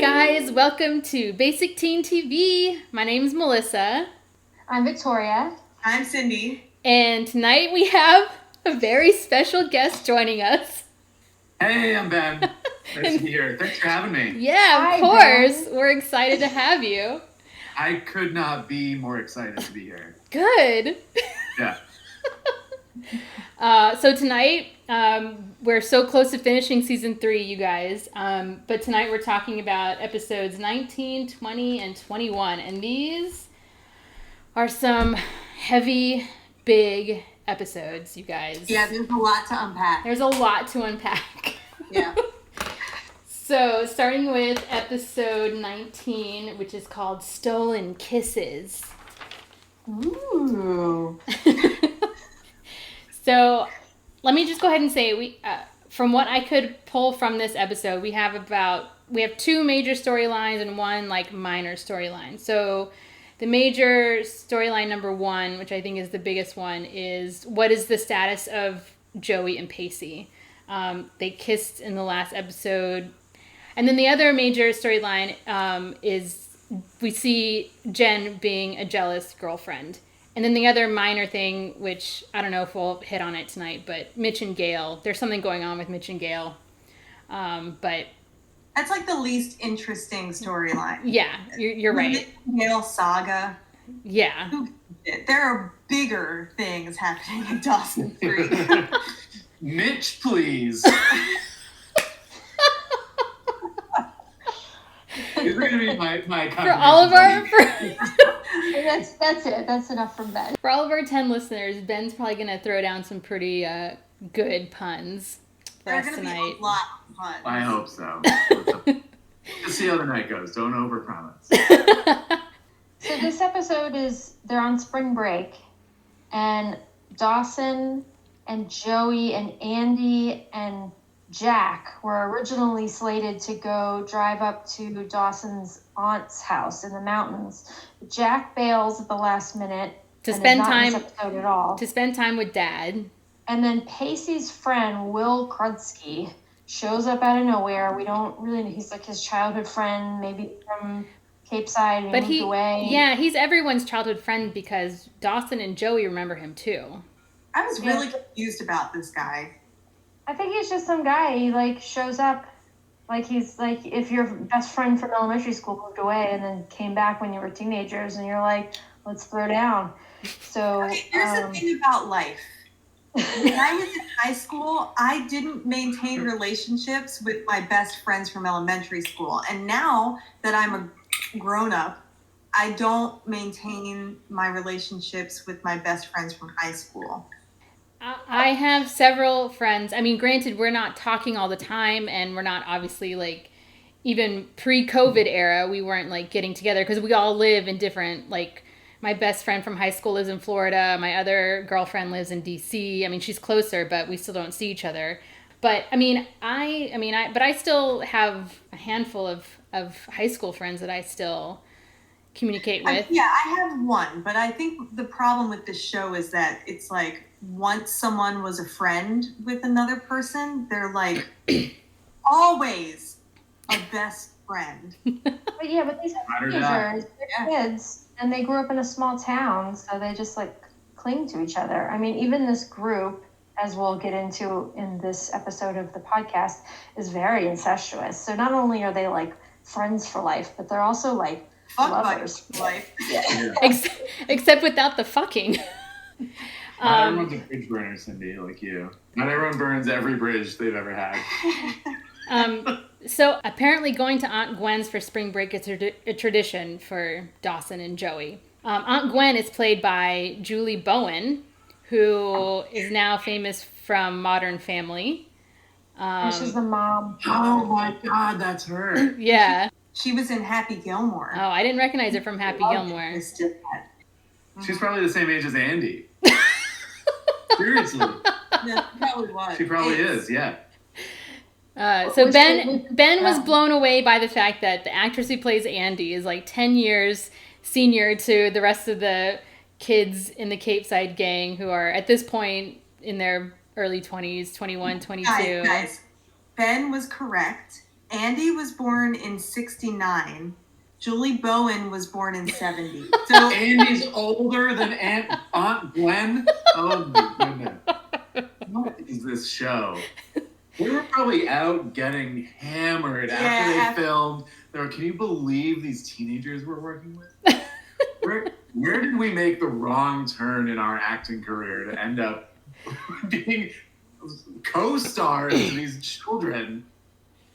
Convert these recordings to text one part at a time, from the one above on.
guys, welcome to Basic Teen TV. My name's Melissa. I'm Victoria. I'm Cindy. And tonight we have a very special guest joining us. Hey, I'm Ben. Nice to be here. Thanks for having me. Yeah, of course. Ben. We're excited to have you. I could not be more excited to be here. Good. Yeah. So tonight, we're so close to finishing season 3, you guys. But tonight we're talking about episodes 19, 20, and 21. And these are some heavy, big episodes, you guys. Yeah, there's a lot to unpack. There's a lot to unpack. Yeah. So, starting with episode 19, which is called Stolen Kisses. Ooh. So, let me just go ahead and say, from what I could pull from this episode, we have 2 major storylines and 1 minor storyline. So, the major storyline number 1, which I think is the biggest one, is what is the status of Joey and Pacey? They kissed in the last episode. And then the other major storyline is we see Jen being a jealous girlfriend. And then the other minor thing, which I don't know if we'll hit on it tonight, but Mitch and Gail. There's something going on with Mitch and Gail. But that's like the least interesting storyline. Yeah, you're right. The Mitch and Gail saga. Yeah. There are bigger things happening in Dawson 3. Mitch, please. These are going to be my for all of our That's it. That's enough from Ben. For all of our 10 listeners, Ben's probably going to throw down some pretty good puns for us tonight. Be a lot of puns. I hope so. Let's see how the night goes. Don't overpromise. So this episode they're on spring break, and Dawson and Joey and Andy and Jack were originally slated to go drive up to Dawson's aunt's house in the mountains. Jack bails at the last minute to spend time in this episode at all. To spend time with Dad. And then Pacey's friend Will Krudsky shows up out of nowhere. We don't really know. He's like his childhood friend, maybe from Capeside, and he moved away. Yeah, he's everyone's childhood friend because Dawson and Joey remember him too. I was really confused about this guy. I think he's just some guy. He shows up he's if your best friend from elementary school moved away and then came back when you were teenagers and you're like, let's throw down. So here's the thing about life. When I was in high school, I didn't maintain relationships with my best friends from elementary school. And now that I'm a grown up, I don't maintain my relationships with my best friends from high school. I have several friends. I mean, granted, we're not talking all the time, and we're not obviously even pre-COVID era, we weren't getting together because we all live in different, my best friend from high school lives in Florida. My other girlfriend lives in DC. I mean, she's closer, but we still don't see each other. But I still have a handful of high school friends that I still communicate with. I have one, but I think the problem with this show is that it's once someone was a friend with another person, they're always a best friend. But these are teenagers, they're kids, and they grew up in a small town, so they just cling to each other. I mean, even this group, as we'll get into in this episode of the podcast, is very incestuous. So not only are they friends for life, but they're also lovers for life. Yeah. Except without the fucking. Not everyone's a bridge burner, Cindy, like you. Not everyone burns every bridge they've ever had. So apparently going to Aunt Gwen's for spring break is a tradition for Dawson and Joey. Aunt Gwen is played by Julie Bowen, who is now famous from Modern Family. She's the mom. Oh my God, that's her. Yeah. She was in Happy Gilmore. Oh, I didn't recognize her from Happy Gilmore. She's probably the same age as Andy. Seriously. Yeah, probably was. She probably is, yeah. So Ben was blown away by the fact that the actress who plays Andy is 10 years senior to the rest of the kids in the Capeside gang who are at this point in their early 20s, 21, 22. Guys, Ben was correct. Andy was born in 69. Julie Bowen was born in 70. So Andy's older than Aunt Gwen? Oh my goodness. What is this show? They were probably out getting hammered after they filmed. They were, can you believe these teenagers we're working with? Where did we make the wrong turn in our acting career to end up being co-stars to these children?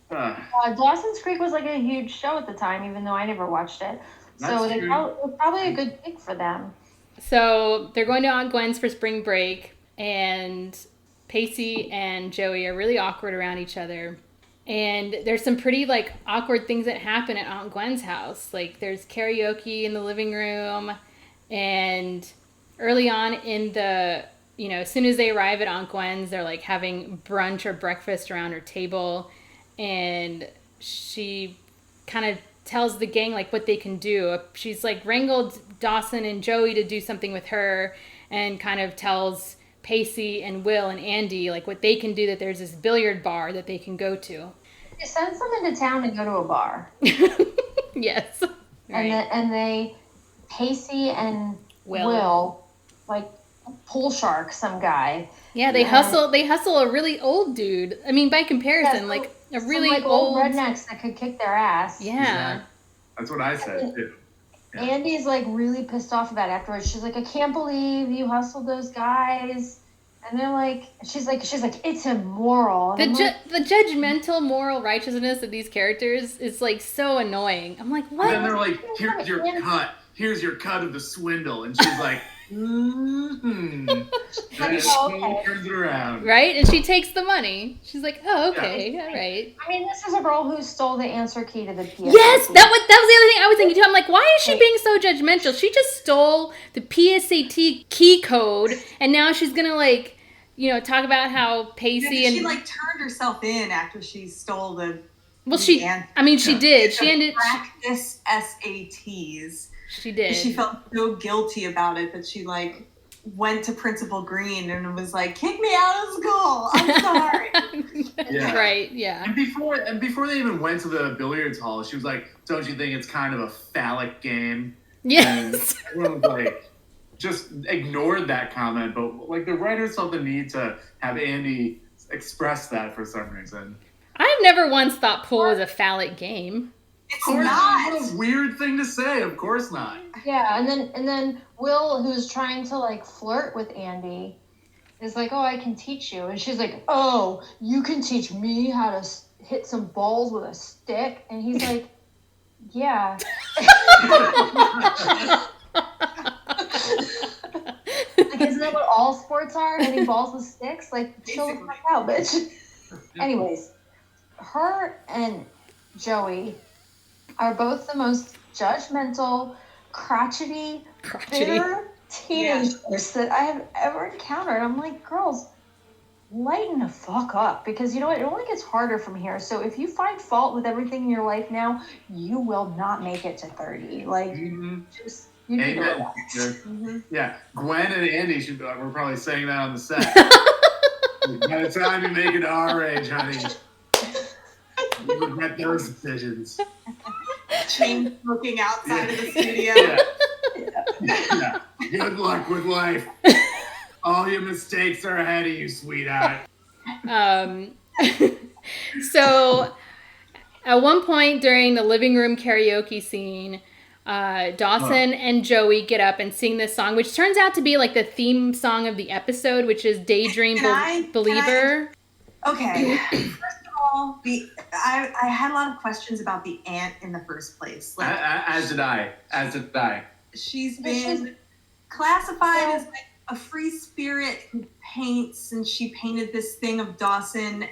Dawson's Creek was like a huge show at the time, even though I never watched it. So it was probably a good pick for them. So they're going to Aunt Gwen's for spring break, and Pacey and Joey are really awkward around each other. And there's some pretty like awkward things that happen at Aunt Gwen's house. Like there's karaoke in the living room, and early on in the, as soon as they arrive at Aunt Gwen's, they're like having brunch or breakfast around her table. And she kind of tells the gang like what they can do. She's like wrangled Dawson and Joey to do something with her, and kind of tells Pacey and Will and Andy like what they can do, that there's this billiard bar that they can go to. She sends them into town to go to a bar. Yes. Right. And they Pacey and Will like pool shark some guy. Yeah, they hustle a really old dude. I mean, by comparison, like a really like old rednecks that could kick their ass. Yeah. Exactly. That's what I said too. Yeah. Andy's like really pissed off about it afterwards. She's like, I can't believe you hustled those guys. And they're like, she's like, it's immoral. The judgmental moral righteousness of these characters is like so annoying. I'm like, what? And then they're like, here's your cut. Here's your cut of the swindle. And she's like, Then she turns it around. Right? And she takes the money. She's like, oh, okay, all right. I mean, this is a girl who stole the answer key to the PSAT. Yes, that was the other thing I was thinking too. I'm like, why is she being so judgmental? She just stole the PSAT key code, and now she's gonna like, talk about how Pacey and she like turned herself in after she stole the. Well, she did. She ended practice SATs. She did. She felt so guilty about it that she like went to Principal Green and was like, "Kick me out of school. I'm sorry." Yeah. Right. Yeah. And before they even went to the billiards hall, she was like, "Don't you think it's kind of a phallic game?" Yes. And everyone was like, just ignored that comment, but like the writers felt the need to have Andy express that for some reason. I've never once thought pool was a phallic game. It's not. What a weird thing to say. Of course not. Yeah, and then Will, who's trying to like flirt with Andy, is like, "Oh, I can teach you," and she's like, "Oh, you can teach me how to hit some balls with a stick," and he's like, "Yeah." Like, isn't that what all sports are? Hitting balls with sticks? Like, chill the fuck out, bitch. Anyways, her and Joey are both the most judgmental, crotchety, bitter teenagers that I have ever encountered. I'm like, girls, lighten the fuck up, because you know what? It only gets harder from here. So if you find fault with everything in your life now, you will not make it to 30. Like, just you need to relax. Yeah, Gwen and Andy were probably saying that on the set. By the time you make it to our age, honey, you regret those decisions. Chain smoking outside of the studio. Yeah. Good luck with life. All your mistakes are ahead of you, sweetheart. So, at one point during the living room karaoke scene, Dawson and Joey get up and sing this song, which turns out to be like the theme song of the episode, which is Daydream Believer. Okay. First of all, I had a lot of questions about the aunt in the first place. Like, As did I. She's been classified as like a free spirit who paints, and she painted this thing of Dawson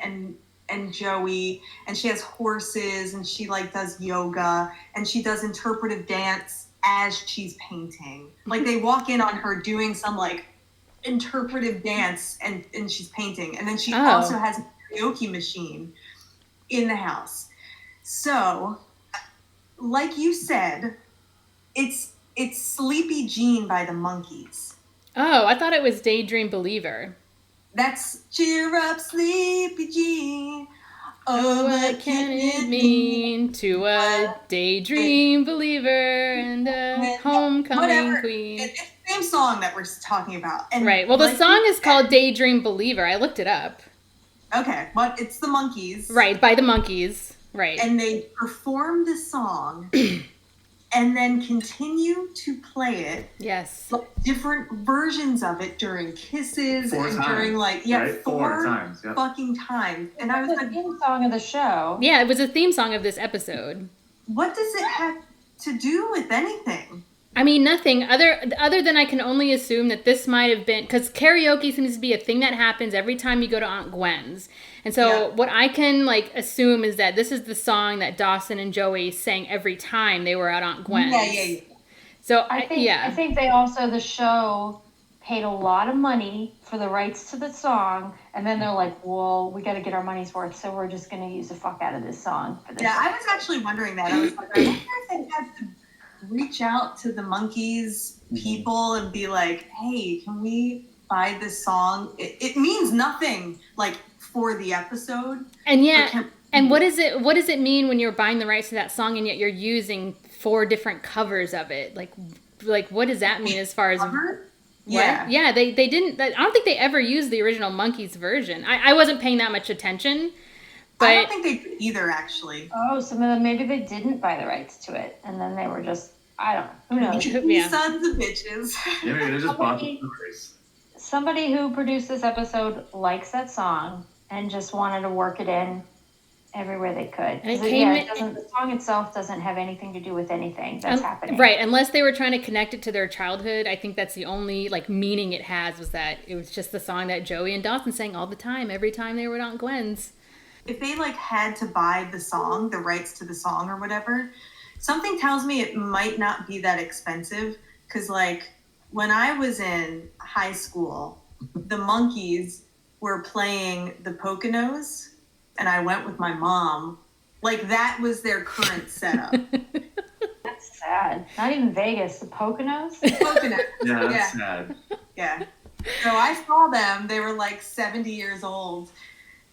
and Joey, and she has horses, and she like does yoga, and she does interpretive dance as she's painting. Like, they walk in on her doing some like interpretive dance and she's painting, and then she also has a karaoke machine in the house. So, like you said, it's Sleepy Jean by the Monkees. Oh, I thought it was Daydream Believer. That's Cheer Up Sleepy Jean. Oh, what can it mean to a daydream believer and a homecoming Whatever. queen? It's the same song that we're talking about. And Right. Well, the like song you is called said- Daydream Believer. I looked it up. Okay, but it's the Monkees. Right, by the Monkees. Right. And they perform the song and then continue to play it. Yes. Like different versions of it during kisses Four and times, during like right? four times. Yep. fucking times. And I was It's the like, theme song of the show. Yeah, it was a theme song of this episode. what does it have to do with anything? I mean, nothing other than I can only assume that this might have been because karaoke seems to be a thing that happens every time you go to Aunt Gwen's, and so what I can like assume is that this is the song that Dawson and Joey sang every time they were at Aunt Gwen's. Yeah. So I think they also, the show paid a lot of money for the rights to the song, and then they're like, well, we got to get our money's worth, so we're just going to use the fuck out of this song for this. Yeah, I was actually wondering that. I was like, I wonder if they had to reach out to the Monkees people and be like, hey, can we buy this song? It means nothing, like, for the episode. And and what does it mean when you're buying the rights to that song and yet you're using 4 different covers of it? Like what does that mean as far as Cover? What? Yeah, they didn't. I don't think they ever used the original Monkees version. I wasn't paying that much attention, but I don't think they did either, actually. Oh, some of them, maybe they didn't buy the rights to it, and then they were just, I don't know. Who knows? You sons of bitches. Yeah, maybe they just bought the race. Somebody who produced this episode likes that song and just wanted to work it in everywhere they could. And The song itself doesn't have anything to do with anything that's happening. Right, unless they were trying to connect it to their childhood. I think that's the only like meaning it has, was that it was just the song that Joey and Dawson sang all the time, every time they were at Aunt Gwen's. If they like had to buy the song, the rights to the song or whatever, something tells me it might not be that expensive. Because like when I was in high school, the Monkees were playing the Poconos, and I went with my mom. Like that was their current setup. That's sad. Not even Vegas, the Poconos. Poconos. Yeah, that's sad. Yeah. So I saw them. They were like 70 years old,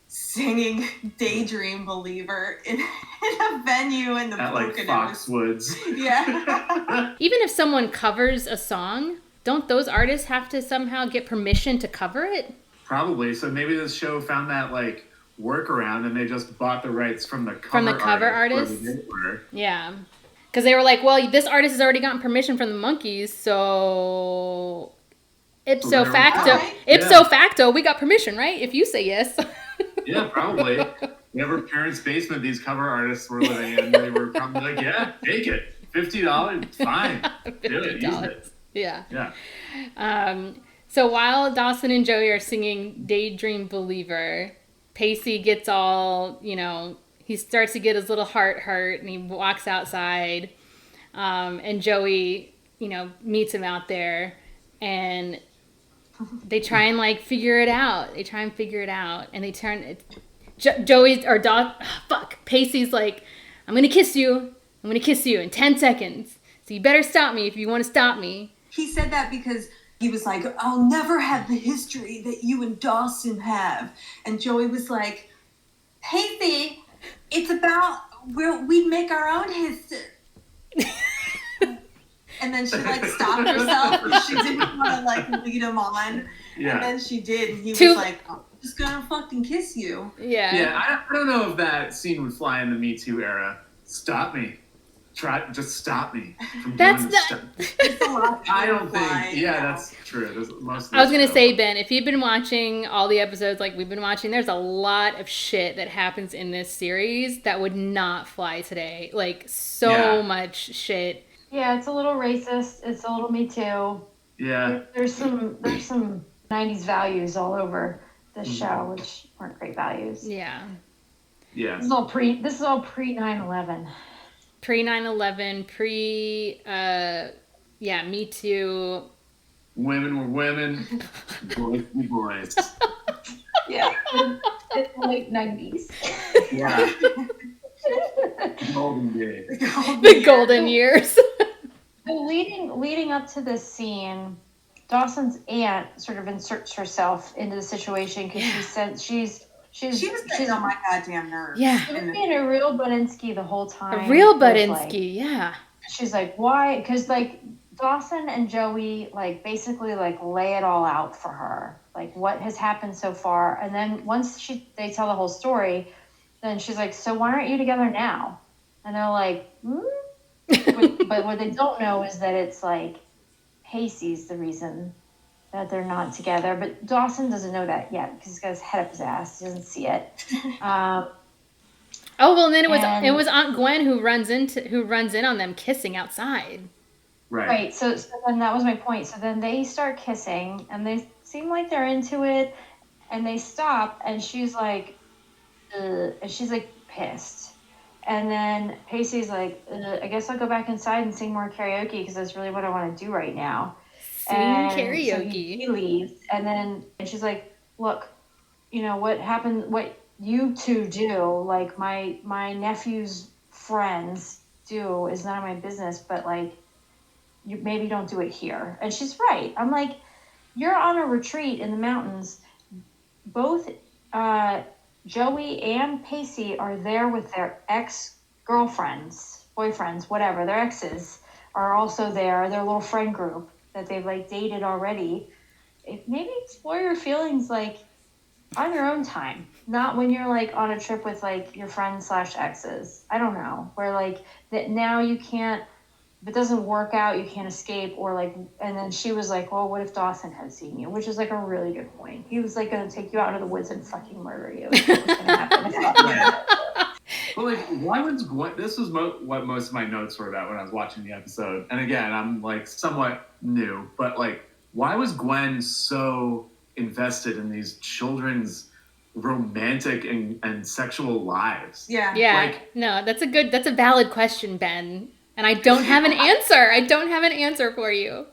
singing Daydream Believer in a venue in the At Poconos. like Foxwoods. Yeah. Even if someone covers a song, don't those artists have to somehow get permission to cover it? Probably. So maybe this show found that like workaround, and they just bought the rights from the cover artist. where they were. Yeah. Because they were like, well, this artist has already gotten permission from the Monkees, so ipso facto, we got permission, right? If you say yes. Yeah, probably. Whatever parents' basement these cover artists were living in, they were probably like, yeah, take it. $50, fine. Do it, use it. Yeah. Yeah. So while Dawson and Joey are singing Daydream Believer, Pacey gets all, he starts to get his little heart hurt, and he walks outside, and Joey, meets him out there, and they try and like figure it out. And they turn. Pacey's like, I'm gonna kiss you in 10 seconds. So you better stop me if you want to stop me. He said that because he was like, I'll never have the history that you and Dawson have. And Joey was like, Pacey, it's about we'd make our own history. And then she like stopped herself because she didn't want to like lead him on. Yeah. And then she did. And he was like, I'm just gonna fucking kiss you. Yeah. Yeah, I don't know if that scene would fly in the Me Too era. Stop me. Just stop me from doing this stuff. I don't think. Yeah, that's true. I was gonna say, Ben, if you've been watching all the episodes like we've been watching, there's a lot of shit that happens in this series that would not fly today. Like so much shit. Yeah, it's a little racist. It's a little Me Too. Yeah. There's some 90s values all over this show, which weren't great values. Yeah. Yeah. This is all pre 9/11. Pre 9/11, Me Too. Women were women, boys were boys. Yeah. It's the late 90s. Yeah. Golden days. The golden years. So leading up to this scene, Dawson's aunt sort of inserts herself into the situation because she She was getting on my goddamn nerves. Yeah. She was being a real Budinsky the whole time. A real Budinsky, yeah. She's like, why? Because, like, Dawson and Joey, like, basically, like, lay it all out for her. Like, what has happened so far. And then once they tell the whole story, then she's like, so why aren't you together now? And they're like, but what they don't know is that it's, like, Pacey's the reason that they're not together. But Dawson doesn't know that yet because he's got his head up his ass. He doesn't see it. Oh, well, and then it was Aunt Gwen who runs in on them kissing outside. Right. So then that was my point. So then they start kissing, and they seem like they're into it, and they stop, and she's like, and she's like pissed. And then Pacey's like, I guess I'll go back inside and sing more karaoke because that's really what I want to do right now. Karaoke. So he leaves, and she's like, look, you know what happened? What you two do, like my nephew's friends do, is none of my business. But like, you maybe don't do it here. And she's right. I'm like, you're on a retreat in the mountains. Both Joey and Pacey are there with their ex-girlfriends, boyfriends, whatever. Their exes are also there. Their little friend group that they've like dated already. Maybe explore your feelings like on your own time, not when you're like on a trip with like your friends / exes. I don't know, where like that now you can't, if it doesn't work out, you can't escape, or like, and then she was like, well, what if Dawson had seen you? Which is like a really good point. He was like going to take you out into the woods and fucking murder you. What was going to happen? Well, like, why was Gwen? This was what most of my notes were about when I was watching the episode. And again, I'm like somewhat new, but like, why was Gwen so invested in these children's romantic and sexual lives? Yeah. Like, no, that's a valid question, Ben. And I don't have an answer. I don't have an answer for you.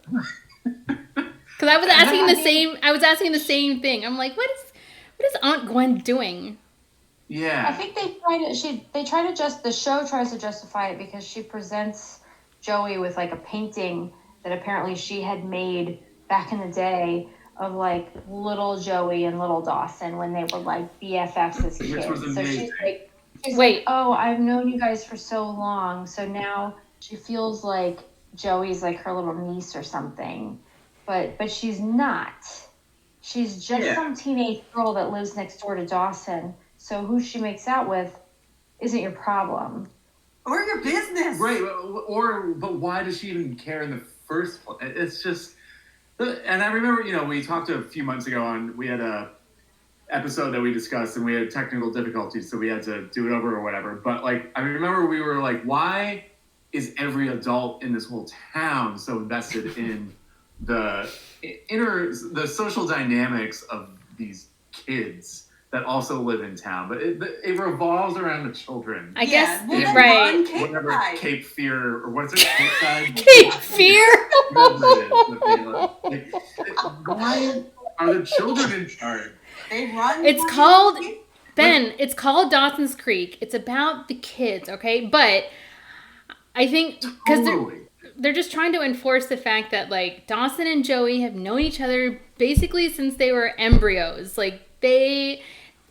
Because I was asking the same thing. I'm like, what is Aunt Gwen doing? Yeah. I think the show tries to justify it because she presents Joey with like a painting that apparently she had made back in the day of like little Joey and little Dawson when they were like BFFs as kids. Which was amazing. So she's like, oh, I've known you guys for so long. So now she feels like Joey's like her little niece or something. But she's not. She's just some teenage girl that lives next door to Dawson. So who she makes out with isn't your problem. Or your business. Right. But why does she even care in the first place? It's just, and I remember, we talked a few months ago we had a episode that we discussed and we had technical difficulties, so we had to do it over or whatever. But like, I remember we were like, why is every adult in this whole town so invested in the social dynamics of these kids that also live in town? But it revolves around the children. I guess, right. Whatever, Cape Fear, or what's it? Capeside? Cape Fear? Why are the children in charge? They run. It's called, Ben, it's called Dawson's Creek. It's about the kids, okay? But I think, because they're just trying to enforce the fact that, like, Dawson and Joey have known each other basically since they were embryos. Like,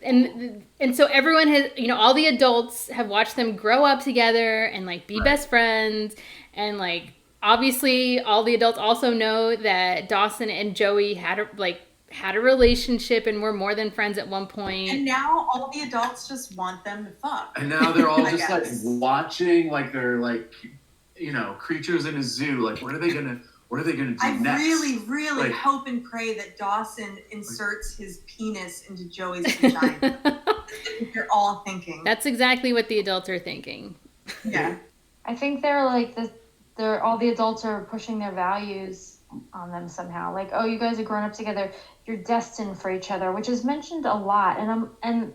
and so everyone has, all the adults have watched them grow up together and like be best friends, and like obviously all the adults also know that Dawson and Joey had a relationship and were more than friends at one point. And now all the adults just want them to fuck. And now they're all just like watching, like they're like, creatures in a zoo. Like, what are they gonna do I next? really, really hope and pray that Dawson inserts his penis into Joey's vagina. You're all thinking. That's exactly what the adults are thinking. Yeah. I think they're like all the adults are pushing their values on them somehow. Like, oh, you guys are grown up together. You're destined for each other, which is mentioned a lot. And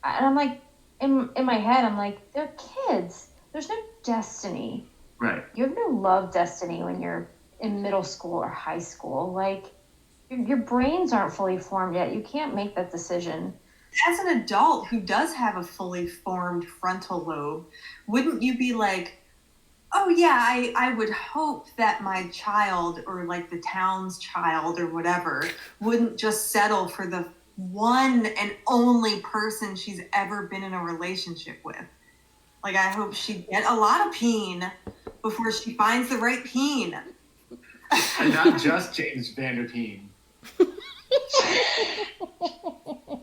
I'm like, in my head, I'm like, they're kids. There's no destiny. Right. You have no love destiny when you're in middle school or high school. Like, your brains aren't fully formed yet. You can't make that decision. As an adult who does have a fully formed frontal lobe, wouldn't you be like, oh yeah, I would hope that my child, or like the town's child or whatever, wouldn't just settle for the one and only person she's ever been in a relationship with. Like, I hope she get a lot of peen before she finds the right peen. And not just James Vanderpeen.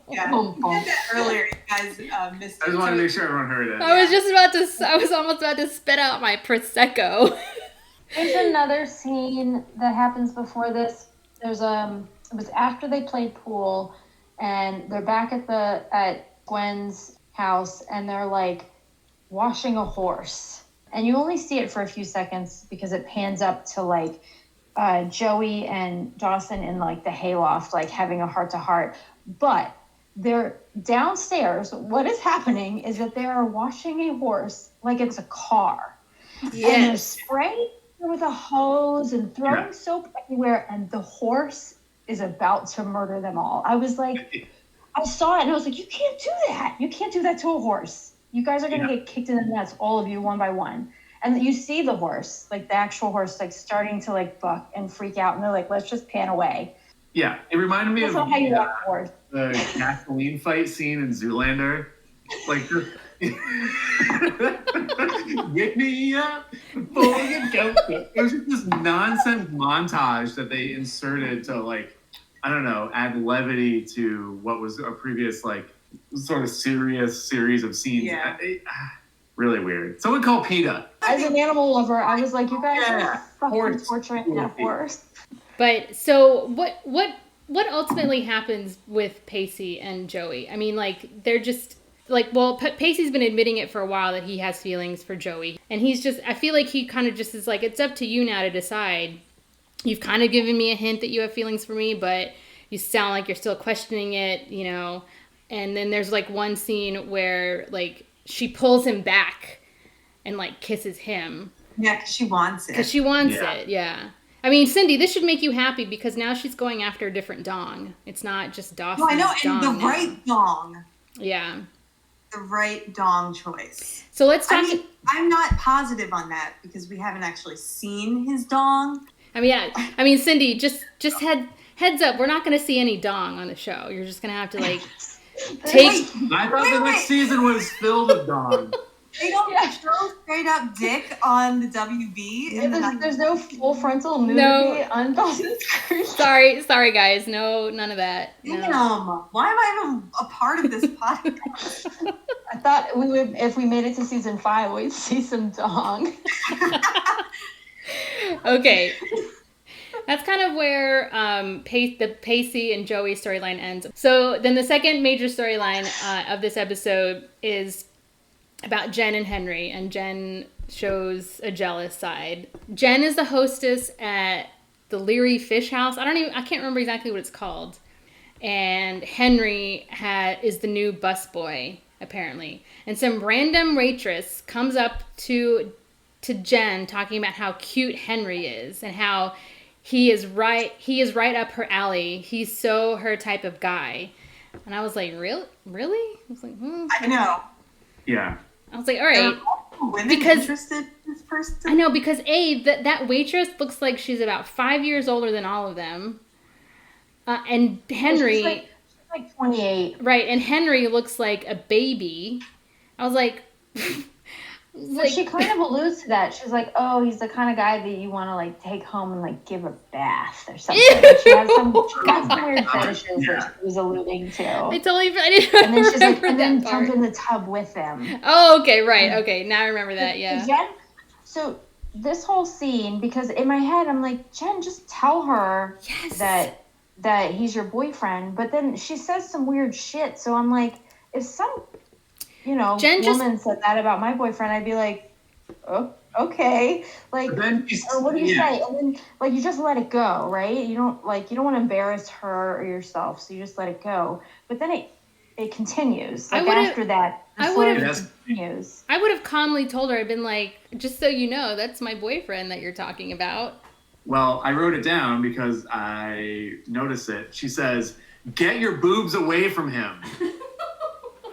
Yeah, I said that earlier. You guys missed it. I just wanted to make sure everyone heard it. I was almost about to spit out my Prosecco. There's another scene that happens before this. It was after they played pool, and they're back at Gwen's house, and they're like washing a horse, and you only see it for a few seconds because it pans up to like Joey and Dawson in like the hayloft, like having a heart-to-heart. But they're downstairs. What is happening is that they are washing a horse like it's a car. Yes. And they're spraying with a hose and throwing soap everywhere, and the horse is about to murder them all. I was like, I saw it and I was like, you can't do that. You can't do that to a horse. You guys are going to get kicked in the nuts, all of you, one by one. And you see the horse, like the actual horse, like starting to like buck and freak out. And they're like, let's just pan away. Yeah, it reminded me That's of not how you walk a horse. the gasoline fight scene in Zoolander. Like, get me up before you go. It was just this nonsense montage that they inserted to, like, I don't know, add levity to what was a previous, like, sort of serious series of scenes. Yeah. Really weird. Someone call PETA. As an animal lover, I was like, you guys are fucking Horse. torturing that horse. But so what ultimately happens with Pacey and Joey? I mean, like, they're just like, well, Pacey's been admitting it for a while that he has feelings for Joey, and he's just, I feel like he kind of just is like, it's up to you now to decide. You've kind of given me a hint that you have feelings for me, but you sound like you're still questioning it, you know. And then there's like one scene where like she pulls him back and like kisses him. Yeah, because she wants it. Because she wants it, yeah. I mean, Cindy, this should make you happy because now she's going after a different dong. It's not just Dawson's No, I know, and dong the right dong. Yeah. The right dong choice. So let's talk. I'm not positive on that because we haven't actually seen his dong. I mean, yeah. I mean, Cindy, just heads up. We're not going to see any dong on the show. You're just going to have to like take. I thought the next season was filled with dong. They don't show straight up dick on the WB. There's no full frontal nudity on Dawson's screen. Sorry, guys. No, none of that. No. Damn. Why am I even a part of this podcast? I thought if we made it to season 5, we'd see some dong. Okay. That's kind of where the Pacey and Joey storyline ends. So then the second major storyline of this episode is about Jen and Henry, and Jen shows a jealous side. Jen is the hostess at the Leary Fish House. I can't remember exactly what it's called. And Henry is the new busboy, apparently. And some random waitress comes up to Jen talking about how cute Henry is and how he is right up her alley. He's so her type of guy. And I was like, really? I was like, I know. Yeah. I was like, all right. Women interested in this person? I know, because that waitress looks like she's about 5 years older than all of them. And Henry... She's like 28. Right, and Henry looks like a baby. I was like... So she kind of alludes to that. She's like, oh, he's the kind of guy that you want to like take home and like give a bath or something. She has some weird fetishes that she was alluding to. I didn't and then she's like, and then part. jump in the tub with him. Oh, okay, right. Okay, now I remember that, yeah. Jen, so this whole scene, because in my head, I'm like, Jen, just tell her that he's your boyfriend. But then she says some weird shit. So I'm like, if some... woman said that about my boyfriend, I'd be like, oh, okay. Like, or what do you say? And then, like, you just let it go, right? You don't want to embarrass her or yourself, so you just let it go. But then it continues. Like, after that, continues. I would have calmly told her, I'd been like, just so you know, that's my boyfriend that you're talking about. Well, I wrote it down because I noticed it. She says, get your boobs away from him.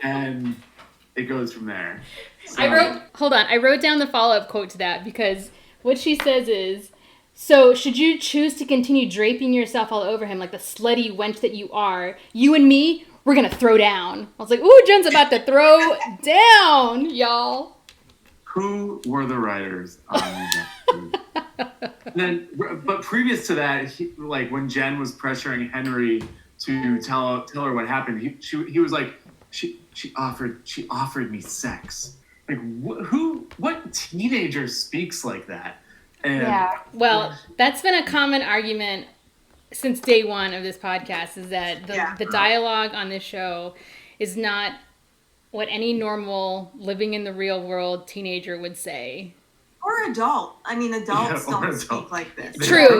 And... it goes from there. So. I wrote down the follow-up quote to that because what she says is, So, should you choose to continue draping yourself all over him like the slutty wench that you are, you and me, we're gonna throw down. I was like, ooh, Jen's about to throw down, y'all. Who were the writers on but previous to that, like when Jen was pressuring Henry to tell her what happened, he was like, she offered me sex. Like what teenager speaks like that? And well, that's been a common argument since day one of this podcast, is that the dialogue on this show is not what any normal living in the real world teenager would say. Or adult. I mean, adults don't speak like this. True.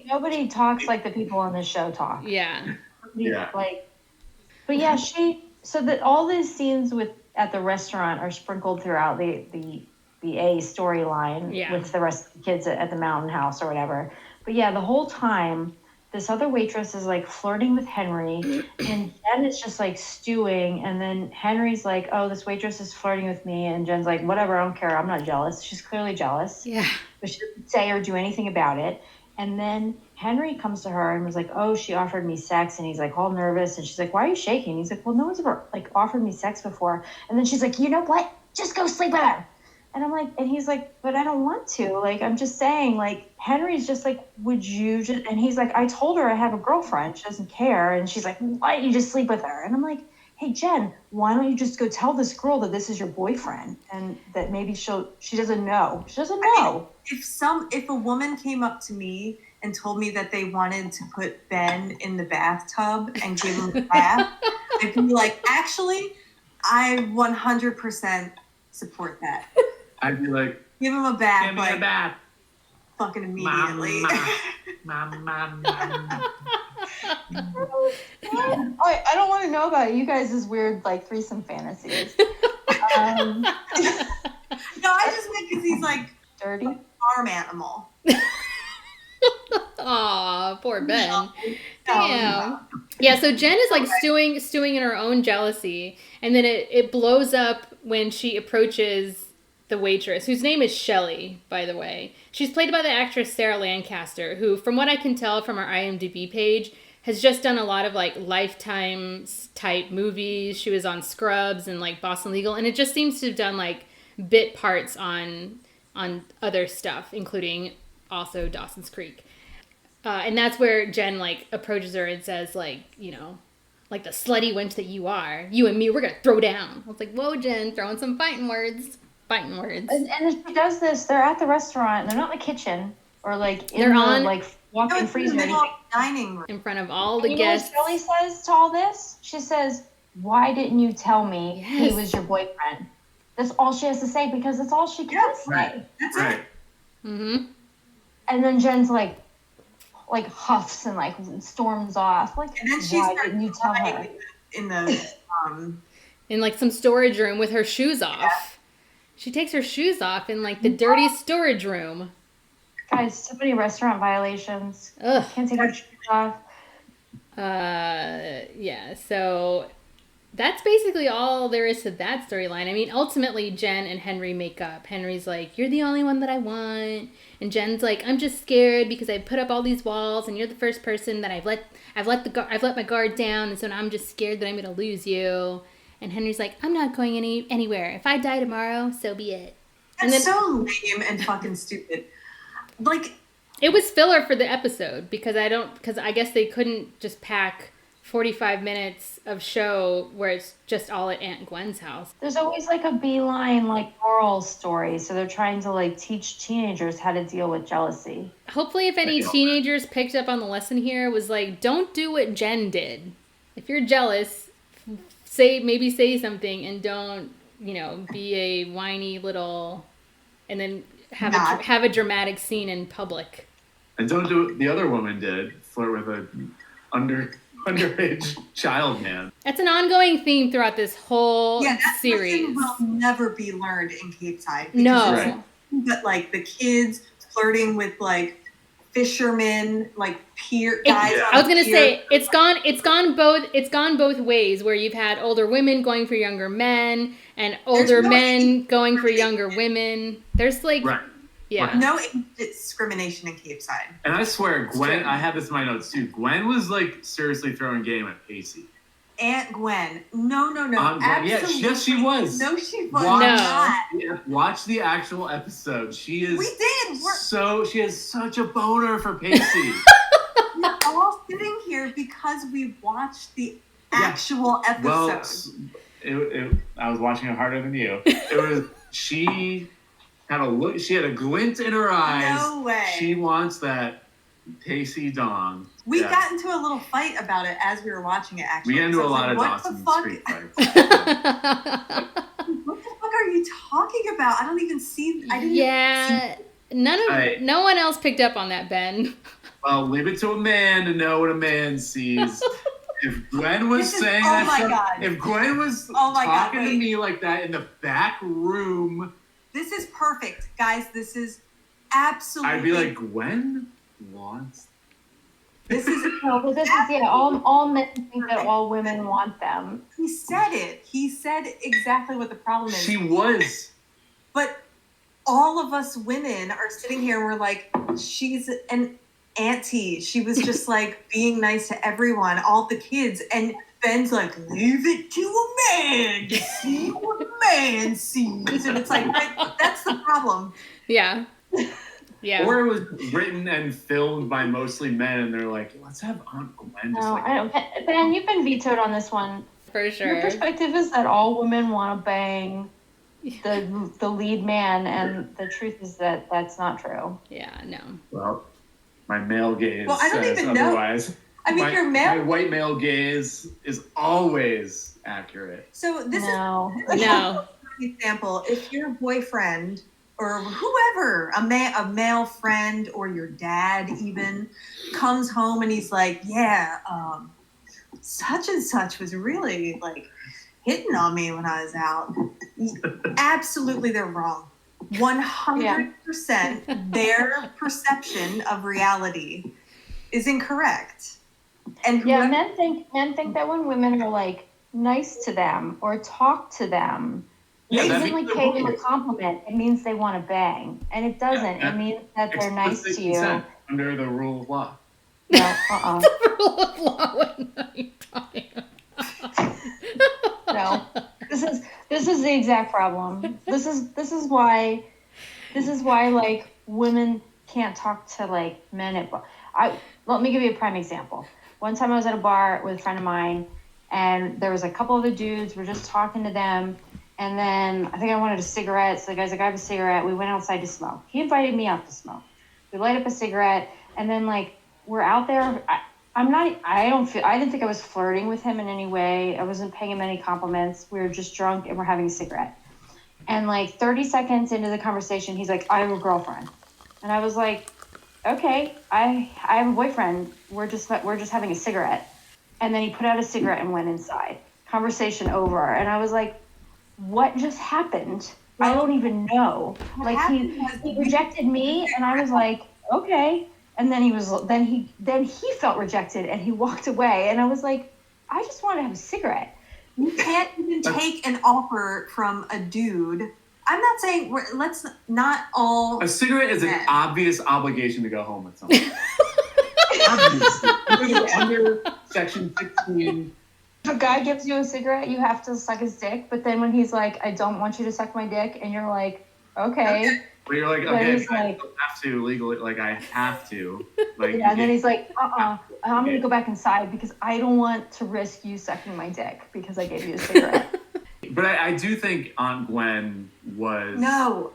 Nobody talks like the people on this show talk. Yeah. But yeah, so that all these scenes at the restaurant are sprinkled throughout the A storyline with the rest of the kids at the mountain house or whatever. But yeah, the whole time, this other waitress is like flirting with Henry, and Jen is just like stewing. And then Henry's like, oh, this waitress is flirting with me. And Jen's like, whatever, I don't care. I'm not jealous. She's clearly jealous. Yeah. But she doesn't say or do anything about it. And then Henry comes to her and was like, oh, she offered me sex. And he's like all nervous. And she's like, why are you shaking? He's like, well, no one's ever like offered me sex before. And then she's like, you know what? Just go sleep with her. And I'm like, and he's like, but I don't want to. Like, I'm just saying, like, Henry's just like, would you just, and he's like, I told her I have a girlfriend. She doesn't care. And she's like, why don't you just sleep with her? And I'm like, hey, Jen, why don't you just go tell this girl that this is your boyfriend and that maybe she doesn't know. She doesn't know. I mean, if a woman came up to me and told me that they wanted to put Ben in the bathtub and give him a bath, I'd be like, actually, I 100% support that. I'd be like, give him a bath. Give me a bath. Fucking immediately. Mama. I don't want to know about you guys' weird, like, threesome fantasies. No, I just meant because he's like dirty a farm animal. Aw, poor Ben. Damn. Yeah, so Jen is like stewing in her own jealousy, and then it blows up when she approaches the waitress, whose name is Shelley, by the way. She's played by the actress Sarah Lancaster, who, from what I can tell from her IMDb page, has just done a lot of like Lifetime type movies. She was on Scrubs and like Boston Legal, and it just seems to have done like bit parts on other stuff, including also Dawson's Creek. And that's where Jen like approaches her and says like, you know, like the slutty wench that you are, you and me, we're gonna throw down. I was like, whoa, Jen, throwing some fighting words. And she does this. They're at the restaurant. They're not in the kitchen or like in like walk-in freezer. Dining room in front of all the you guests. Know what Shelley says to all this? She says, "Why didn't you tell me he was your boyfriend?" That's all she has to say because that's all she can say. Right. That's right. Mm-hmm. And then Jen's like huffs and like storms off. Like, and then why didn't you tell her? In the in like some storage room with her shoes off. Yeah. She takes her shoes off in like the dirty storage room. Guys, so many restaurant violations. Ugh. Can't take her shoes off. Yeah, so that's basically all there is to that storyline. I mean, ultimately, Jen and Henry make up. Henry's like, you're the only one that I want. And Jen's like, I'm just scared because I put up all these walls and you're the first person that I've let my guard down. And so now I'm just scared that I'm going to lose you. And Henry's like, I'm not going anywhere. If I die tomorrow, so be it. That's so lame and fucking stupid. Like, it was filler for the episode because I guess they couldn't just pack 45 minutes of show where it's just all at Aunt Gwen's house. There's always like a beeline like moral story, so they're trying to like teach teenagers how to deal with jealousy. Hopefully, if any teenagers picked up on the lesson here, was like, don't do what Jen did. If you're jealous, say something and don't, be a whiny little, and then have a dramatic scene in public. And don't do what the other woman did, flirt with a underage child man. That's an ongoing theme throughout this whole series. That will never be learned in Capeside. No. Right. But like the kids flirting with like fishermen, like peer guys. I was gonna say it's gone both ways, where you've had older women going for younger men and older men going for younger women. There's like Yeah. No discrimination in Capeside. And I swear, Gwen, I have this in my notes too. Gwen was like seriously throwing game at Pacey. Aunt Gwen. No. Yes, she was. No, she was not. Watch the actual episode. She is. We did. She has such a boner for Pacey. We're all sitting here because we watched the actual episode. Well, I was watching it harder than you. She had a look. She had a glint in her eyes. No way. She wants that Pacey dong. We got into a little fight about it as we were watching it, actually. We got into a lot of Dawson street fights. What the fuck are you talking about? I don't even see. I didn't. No one else picked up on that, Ben. Well, leave it to a man to know what a man sees. If Gwen was saying if Gwen was talking to me like that in the back room, this is perfect, guys. This is absolutely. I'd be like, Gwen wants. This is all men think that all women want them. He said it. He said exactly what the problem is. She was. But all of us women are sitting here and we're like, she's an auntie. She was just like being nice to everyone, all the kids. And Ben's like, leave it to a man to see what a man sees. And it's like, that's the problem. Yeah. Yeah. Or it was written and filmed by mostly men, and they're like, let's have Aunt Gwen. I don't. Ben, you've been vetoed on this one. For sure. Your perspective is that all women want to bang the lead man, and the truth is that that's not true. Yeah, no. Well, my male gaze I don't says even know. otherwise. I mean, your male... My white male gaze is always accurate. So this is no. For example, if your boyfriend or whoever, a male friend or your dad even, comes home and he's like, such and such was really like hitting on me when I was out. Absolutely, they're wrong. 100% their perception of reality is incorrect. And men think that when women are like nice to them or talk to them, even like pay them a compliment, it means they want to bang, and it doesn't. It means that they're nice to you. Under the rule of law. No, The rule of law. What are you talking about? No, this is the exact problem. This is why like women can't talk to like men let me give you a prime example. One time I was at a bar with a friend of mine, and there was a couple of the dudes. We're just talking to them, and then I think I wanted a cigarette. So the guy's like, I have a cigarette. We went outside to smoke. He invited me out to smoke. We light up a cigarette, and then like we're out there. I didn't think I was flirting with him in any way. I wasn't paying him any compliments. We were just drunk and we're having a cigarette. And like 30 seconds into the conversation, he's like, I have a girlfriend. And I was like, okay, I have a boyfriend. We're just having a cigarette. And then he put out a cigarette and went inside. Conversation over. And I was like, what just happened? I don't even know. Like he rejected me, and I was like, okay. And then he felt rejected and he walked away. And I was like, I just want to have a cigarette. You can't even take an offer from a dude. I'm not saying let's not all. A cigarette is an obvious obligation to go home with someone. Obviously, under Section 16. If a guy gives you a cigarette, you have to suck his dick. But then when he's like, I don't want you to suck my dick, and you're like, okay. But you're like, okay, I don't have to legally, like I have to. Like, yeah, and then he's like, I'm going to go back inside because I don't want to risk you sucking my dick because I gave you a cigarette. But I do think Aunt Gwen was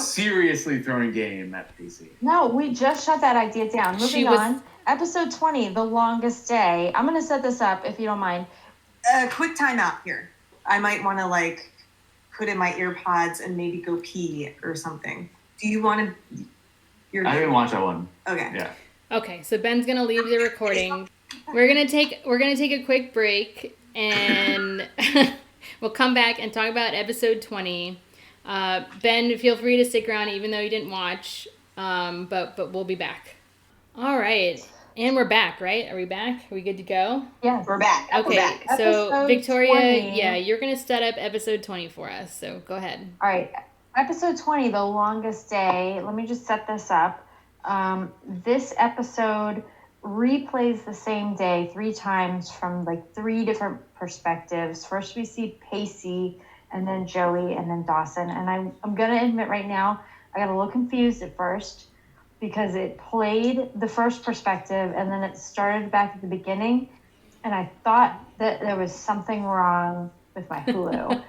seriously throwing game at Pacey. No, we just shut that idea down. Moving on. Episode 20, The Longest Day. I'm going to set this up if you don't mind. Quick time out here. I might want to like put in my ear pods and maybe go pee or something. Do you want to? I didn't watch that one. Okay. Yeah. Okay, so Ben's gonna leave the recording. We're gonna take a quick break, and we'll come back and talk about episode 20. Ben, feel free to stick around even though you didn't watch. But we'll be back. All right. And we're back, right? Are we back? Are we good to go? Yes, we're back. Okay, we're back. So Episode Victoria, 20. yeah, you're going to set up episode 20 for us, so go ahead. All right. Episode 20, The Longest Day. Let me just set this up. This episode replays the same day 3 times from like 3 different perspectives. First we see Pacey, and then Joey, and then Dawson. And I'm going to admit right now, I got a little confused at first because it played the first perspective and then it started back at the beginning. And I thought that there was something wrong with my Hulu.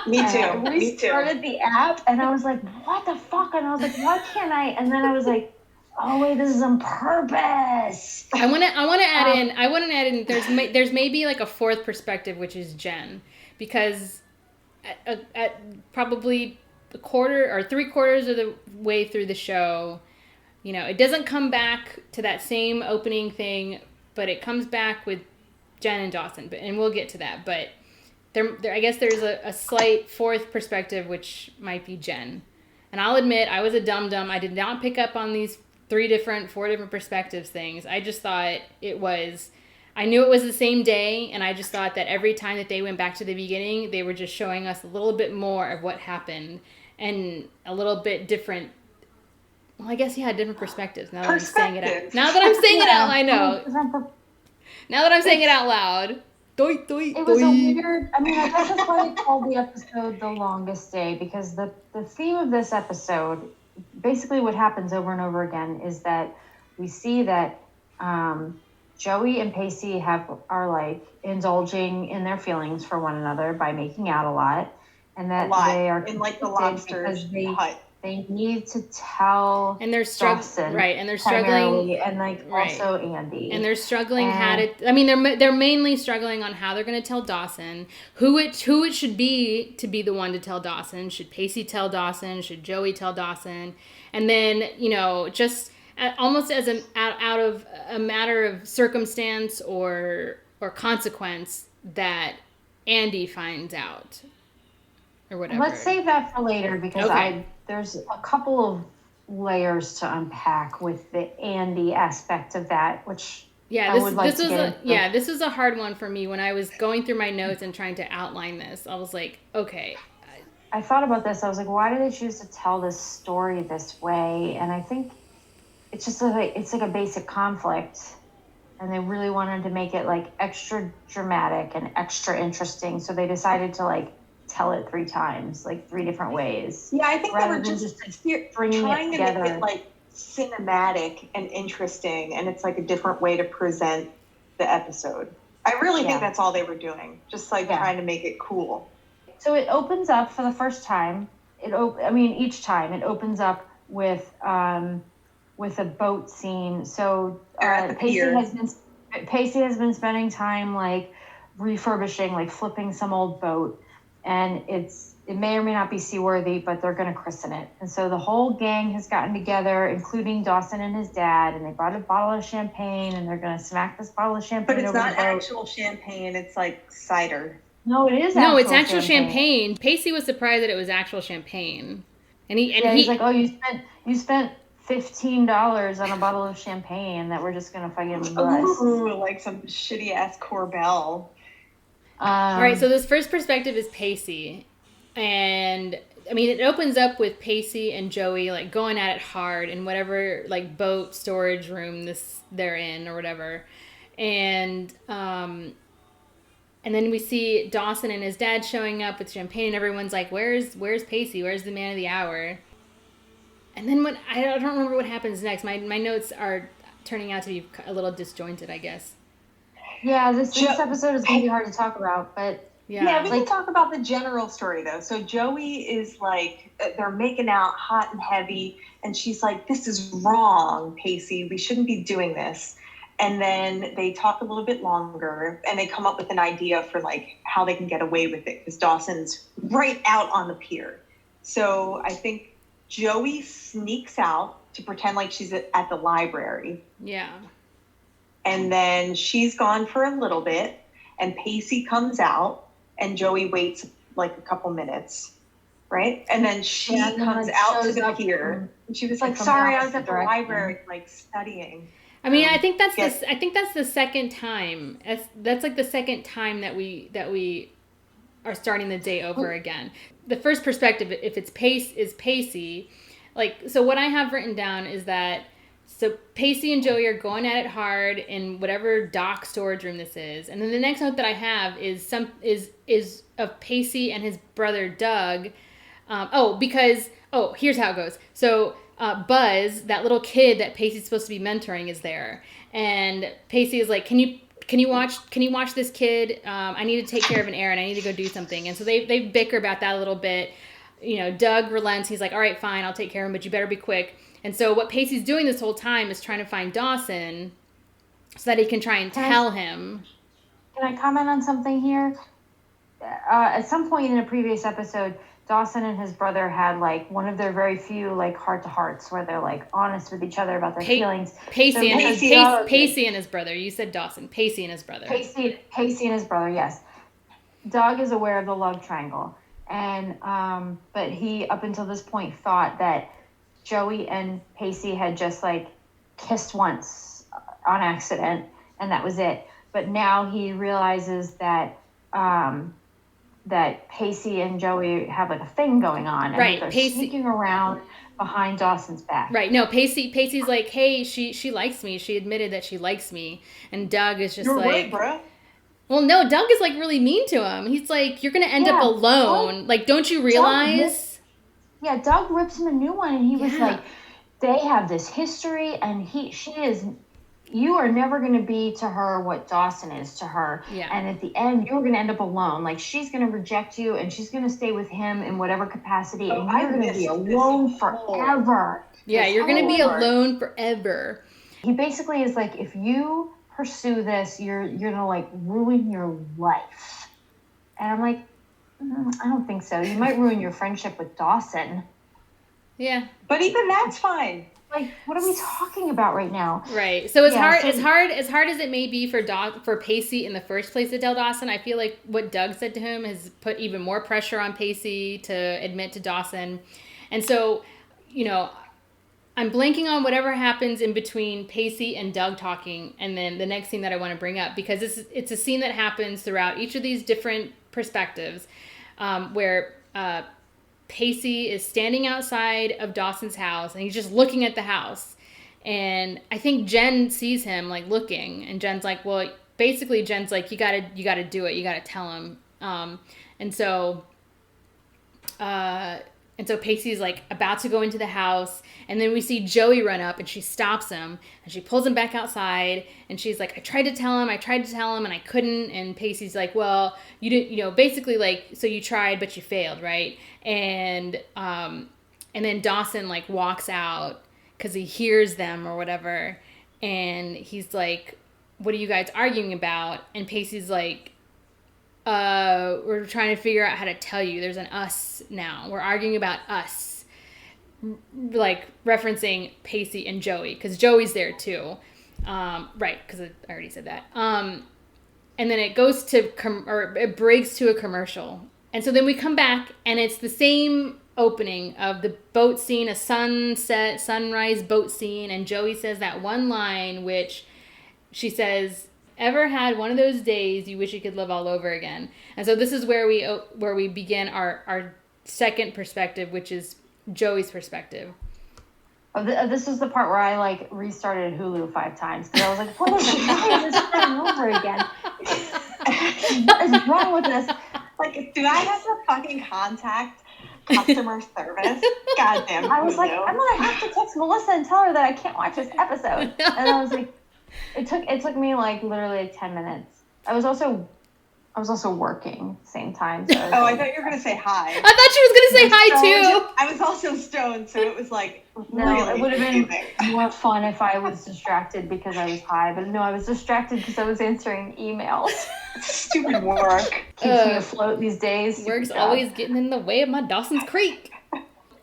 Me too. I restarted the app and I was like, what the fuck? And I was like, why can't I? And then I was like, oh wait, this is on purpose. I want to add in. There's maybe like a 4th perspective, which is Jen, because at probably a quarter or 3/4 of the way through the show, you know, it doesn't come back to that same opening thing, but it comes back with Jen and Dawson. And we'll get to that, but. There, I guess there's a slight 4th perspective, which might be Jen. And I'll admit, I was a dum-dum. I did not pick up on these 4 different perspectives things. I just thought I knew it was the same day, and I just thought that every time that they went back to the beginning, they were just showing us a little bit more of what happened, and a little bit different. Well, I guess, different perspectives. Now that I'm saying it out. Now that I'm saying it out, I know. Now that I'm saying it out loud. It was a weird, I guess that's why they called the episode The Longest Day, because the theme of this episode, basically what happens over and over again is that we see that Joey and Pacey are like indulging in their feelings for one another by making out a lot, and that they are in like the lobster's hut. They need to tell and they're struggling, right? And they're struggling, and like also Andy, and they're struggling they're mainly struggling on how they're going to tell Dawson who it should be to be the one to tell Dawson. Should Pacey tell Dawson? Should Joey tell Dawson? And then just almost as out of a matter of circumstance or consequence that Andy finds out or whatever. Let's save that for later because there's a couple of layers to unpack with the Andy aspect of that, which this was a hard one for me when I was going through my notes and trying to outline this. I was like, okay. I thought about this. I was like, why do they choose to tell this story this way? And I think it's just it's like a basic conflict, and they really wanted to make it like extra dramatic and extra interesting, so they decided to like tell it 3 times, like 3 different ways. Yeah, I think they were just trying to make together. it like cinematic and interesting, and it's like a different way to present the episode. I really think that's all they were doing, just like trying to make it cool. So it opens up for the first time. Each time it opens up with a boat scene. So Pacey has been spending time like refurbishing, like flipping some old boat. And it may or may not be seaworthy, but they're going to christen it. And so the whole gang has gotten together, including Dawson and his dad, and they brought a bottle of champagne, and they're going to smack this bottle of champagne over the boat. But it's not actual champagne. It's like cider. No, it is actual it's actual champagne. Pacey was surprised that it was actual champagne. And he's like, oh, you spent $15 on a bottle of champagne that we're just going to fucking bust. Ooh, like some shitty-ass Corbel. All right, so this first perspective is Pacey, and it opens up with Pacey and Joey like going at it hard in whatever like boat storage room they're in or whatever, and then we see Dawson and his dad showing up with champagne, and everyone's like, "Where's Pacey? Where's the man of the hour?" And then I don't remember what happens next. My notes are turning out to be a little disjointed, I guess. Yeah, this episode is going to be hard to talk about, but... Yeah, we can talk about the general story, though. So Joey is like, they're making out hot and heavy, and she's like, this is wrong, Pacey. We shouldn't be doing this. And then they talk a little bit longer, and they come up with an idea for, like, how they can get away with it, because Dawson's right out on the pier. So I think Joey sneaks out to pretend like she's at the library. Yeah. And then she's gone for a little bit, and Pacey comes out, and Joey waits like a couple minutes, right? And then she comes out to the pier, and she was like, "Sorry, I was at the library, like studying." I think that's the second time. That's like the second time that we are starting the day over again. The first perspective, if it's Pacey, like, so what I have written down is that, so Pacey and Joey are going at it hard in whatever dock storage room this is. And then the next note that I have is of Pacey and his brother Doug. Here's how it goes. So Buzz, that little kid that Pacey's supposed to be mentoring, is there. And Pacey is like, can you watch this kid? I need to take care of an errand. I need to go do something. And so they bicker about that a little bit. You know, Doug relents. He's like, all right, fine, I'll take care of him, but you better be quick. And so what Pacey's doing this whole time is trying to find Dawson so that he can try and tell him. Can I comment on something here? At some point in a previous episode, Dawson and his brother had like one of their very few like heart-to-hearts where they're like honest with each other about their feelings. Pacey and his brother. You said Dawson. Pacey and his brother. Pacey and his brother. Yes. Doug is aware of the love triangle, and but he up until this point thought that Joey and Pacey had just like kissed once on accident, and that was it. But now he realizes that that Pacey and Joey have like a thing going on, and they're sneaking around behind Dawson's back. Right. No, Pacey's like, hey, she likes me. She admitted that she likes me, and Doug is just You're like, right, bro. Well, no, Doug is like really mean to him. He's like, you're gonna end up alone. Like, don't you realize? Doug rips him a new one, and he was like, they have this history, and you are never going to be to her what Dawson is to her. Yeah. And at the end, you're going to end up alone. Like, she's going to reject you, and she's going to stay with him in whatever capacity, and you're going to be alone forever. Yeah, you're going to be alone forever. He basically is like, if you pursue this, you're going to, like, ruin your life. And I'm like, I don't think so. You might ruin your friendship with Dawson. Yeah. But even that's fine. Like, what are we talking about right now? Right. So as hard as it may be for Pacey in the first place to tell Dawson, I feel like what Doug said to him has put even more pressure on Pacey to admit to Dawson. And so, you know, I'm blanking on whatever happens in between Pacey and Doug talking, and then the next scene that I want to bring up, because it's a scene that happens throughout each of these different perspectives, where Pacey is standing outside of Dawson's house, and he's just looking at the house. And I think Jen sees him like looking, and Jen's like, well, basically Jen's like, you gotta do it. You gotta tell him. And so Pacey's like about to go into the house, and then we see Joey run up, and she stops him, and she pulls him back outside, and she's like, I tried to tell him, and I couldn't. And Pacey's like, well, you didn't, you know, basically like, so you tried, but you failed, right? And then Dawson like walks out because he hears them or whatever, and he's like, what are you guys arguing about? And Pacey's like, we're trying to figure out how to tell you. There's an us now. We're arguing about us. Like, referencing Pacey and Joey, because Joey's there too. Right, because I already said that. And then it goes to, it breaks to a commercial. And so then we come back, and it's the same opening of the boat scene, a sunrise boat scene, and Joey says that one line, which she says, ever had one of those days you wish you could live all over again? And so this is where we begin our second perspective, which is Joey's perspective. This is the part where I like restarted Hulu 5 times, because I was like, what is this starting over again? What is wrong with this? Like, do I have to fucking contact customer service? Goddamn. I was like, I'm gonna have to text Melissa and tell her that I can't watch this episode. And I was like, it took me like literally like 10 minutes. I was also working at the same time. So I thought you were gonna say hi. I thought she was gonna say hi too. I was also stoned, so it was like really. It would have been more fun if I was distracted because I was high, but no, I was distracted because I was answering emails. Stupid work keeps me afloat these days. Work's always getting in the way of my Dawson's Creek.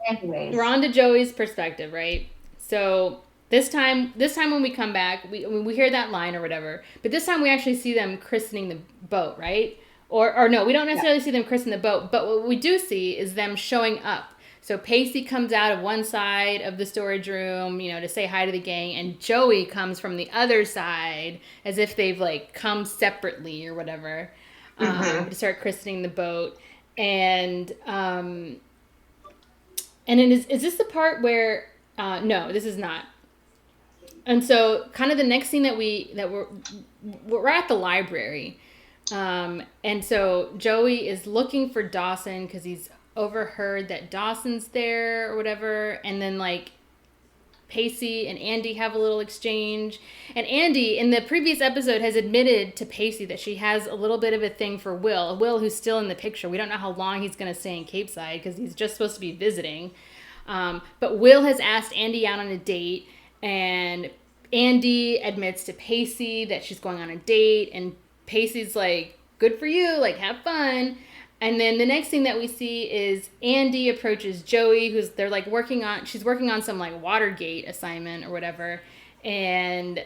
Anyways, we're on to Joey's perspective, right? So this time when we come back, we hear that line or whatever, but this time we actually see them christening the boat, right? Or no, we don't necessarily see them christen the boat, but what we do see is them showing up. So Pacey comes out of one side of the storage room, you know, to say hi to the gang, and Joey comes from the other side as if they've like come separately or whatever. Mm-hmm. to start christening the boat. And it is this the part where no, this is not. And so kind of the next scene that we're at the library. And so Joey is looking for Dawson because he's overheard that Dawson's there or whatever. And then like Pacey and Andy have a little exchange. And Andy, in the previous episode, has admitted to Pacey that she has a little bit of a thing for Will who's still in the picture. We don't know how long he's going to stay in Capeside because he's just supposed to be visiting. But Will has asked Andy out on a date, and Andy admits to Pacey that she's going on a date, and Pacey's like, good for you, like, have fun. And then the next thing that we see is Andy approaches Joey, she's working on some like Watergate assignment or whatever. And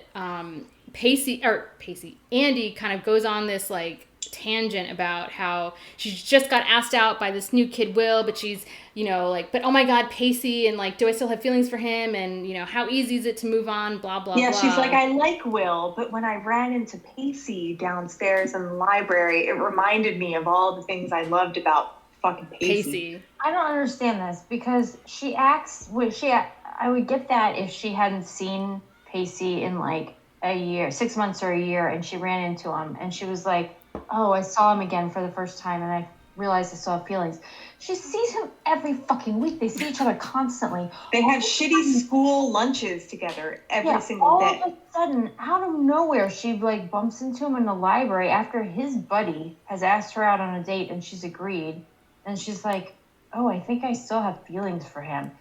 Andy kind of goes on this like tangent about how she's just got asked out by this new kid Will, but she's, but oh my God, Pacey, and like, do I still have feelings for him? And how easy is it to move on? Blah, blah, yeah, blah. she's like, I like Will, but when I ran into Pacey downstairs in the library, it reminded me of all the things I loved about fucking Pacey. I don't understand this because she acts. I would get that if she hadn't seen Pacey in like a year, 6 months or a year, and she ran into him, and she was like, oh, I saw him again for the first time, and I realized I still have feelings. She sees him every fucking week. They see each other constantly. They have shitty school lunches together every single day. All of a sudden, out of nowhere, she like bumps into him in the library after his buddy has asked her out on a date, and she's agreed. And she's like, oh, I think I still have feelings for him.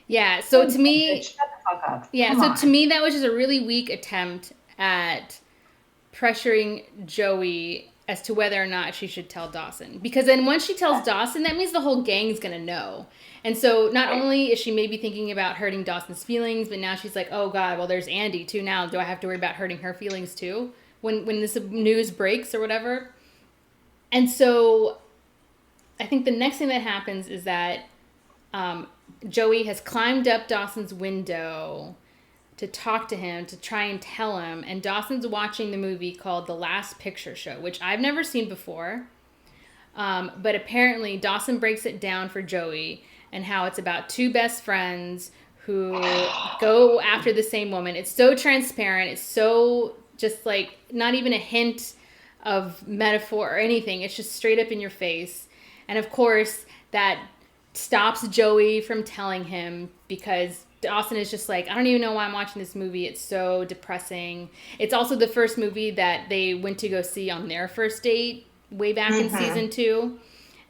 Yeah, so to me... Shut the fuck up. Yeah, Come on. to me, that was just a really weak attempt at pressuring Joey as to whether or not she should tell Dawson. Because then once she tells Dawson, that means the whole gang's going to know. And so not only is she maybe thinking about hurting Dawson's feelings, but now she's like, oh God, well, there's Andy too now. Do I have to worry about hurting her feelings too when this news breaks or whatever? And so I think the next thing that happens is that Joey has climbed up Dawson's window to talk to him, to try and tell him. And Dawson's watching the movie called The Last Picture Show, which I've never seen before. But apparently Dawson breaks it down for Joey and how it's about two best friends who go after the same woman. It's so transparent. It's so just like not even a hint of metaphor or anything. It's just straight up in your face. And of course, that stops Joey from telling him because Dawson is just like, I don't even know why I'm watching this movie. It's so depressing. It's also the first movie that they went to go see on their first date way back in season 2.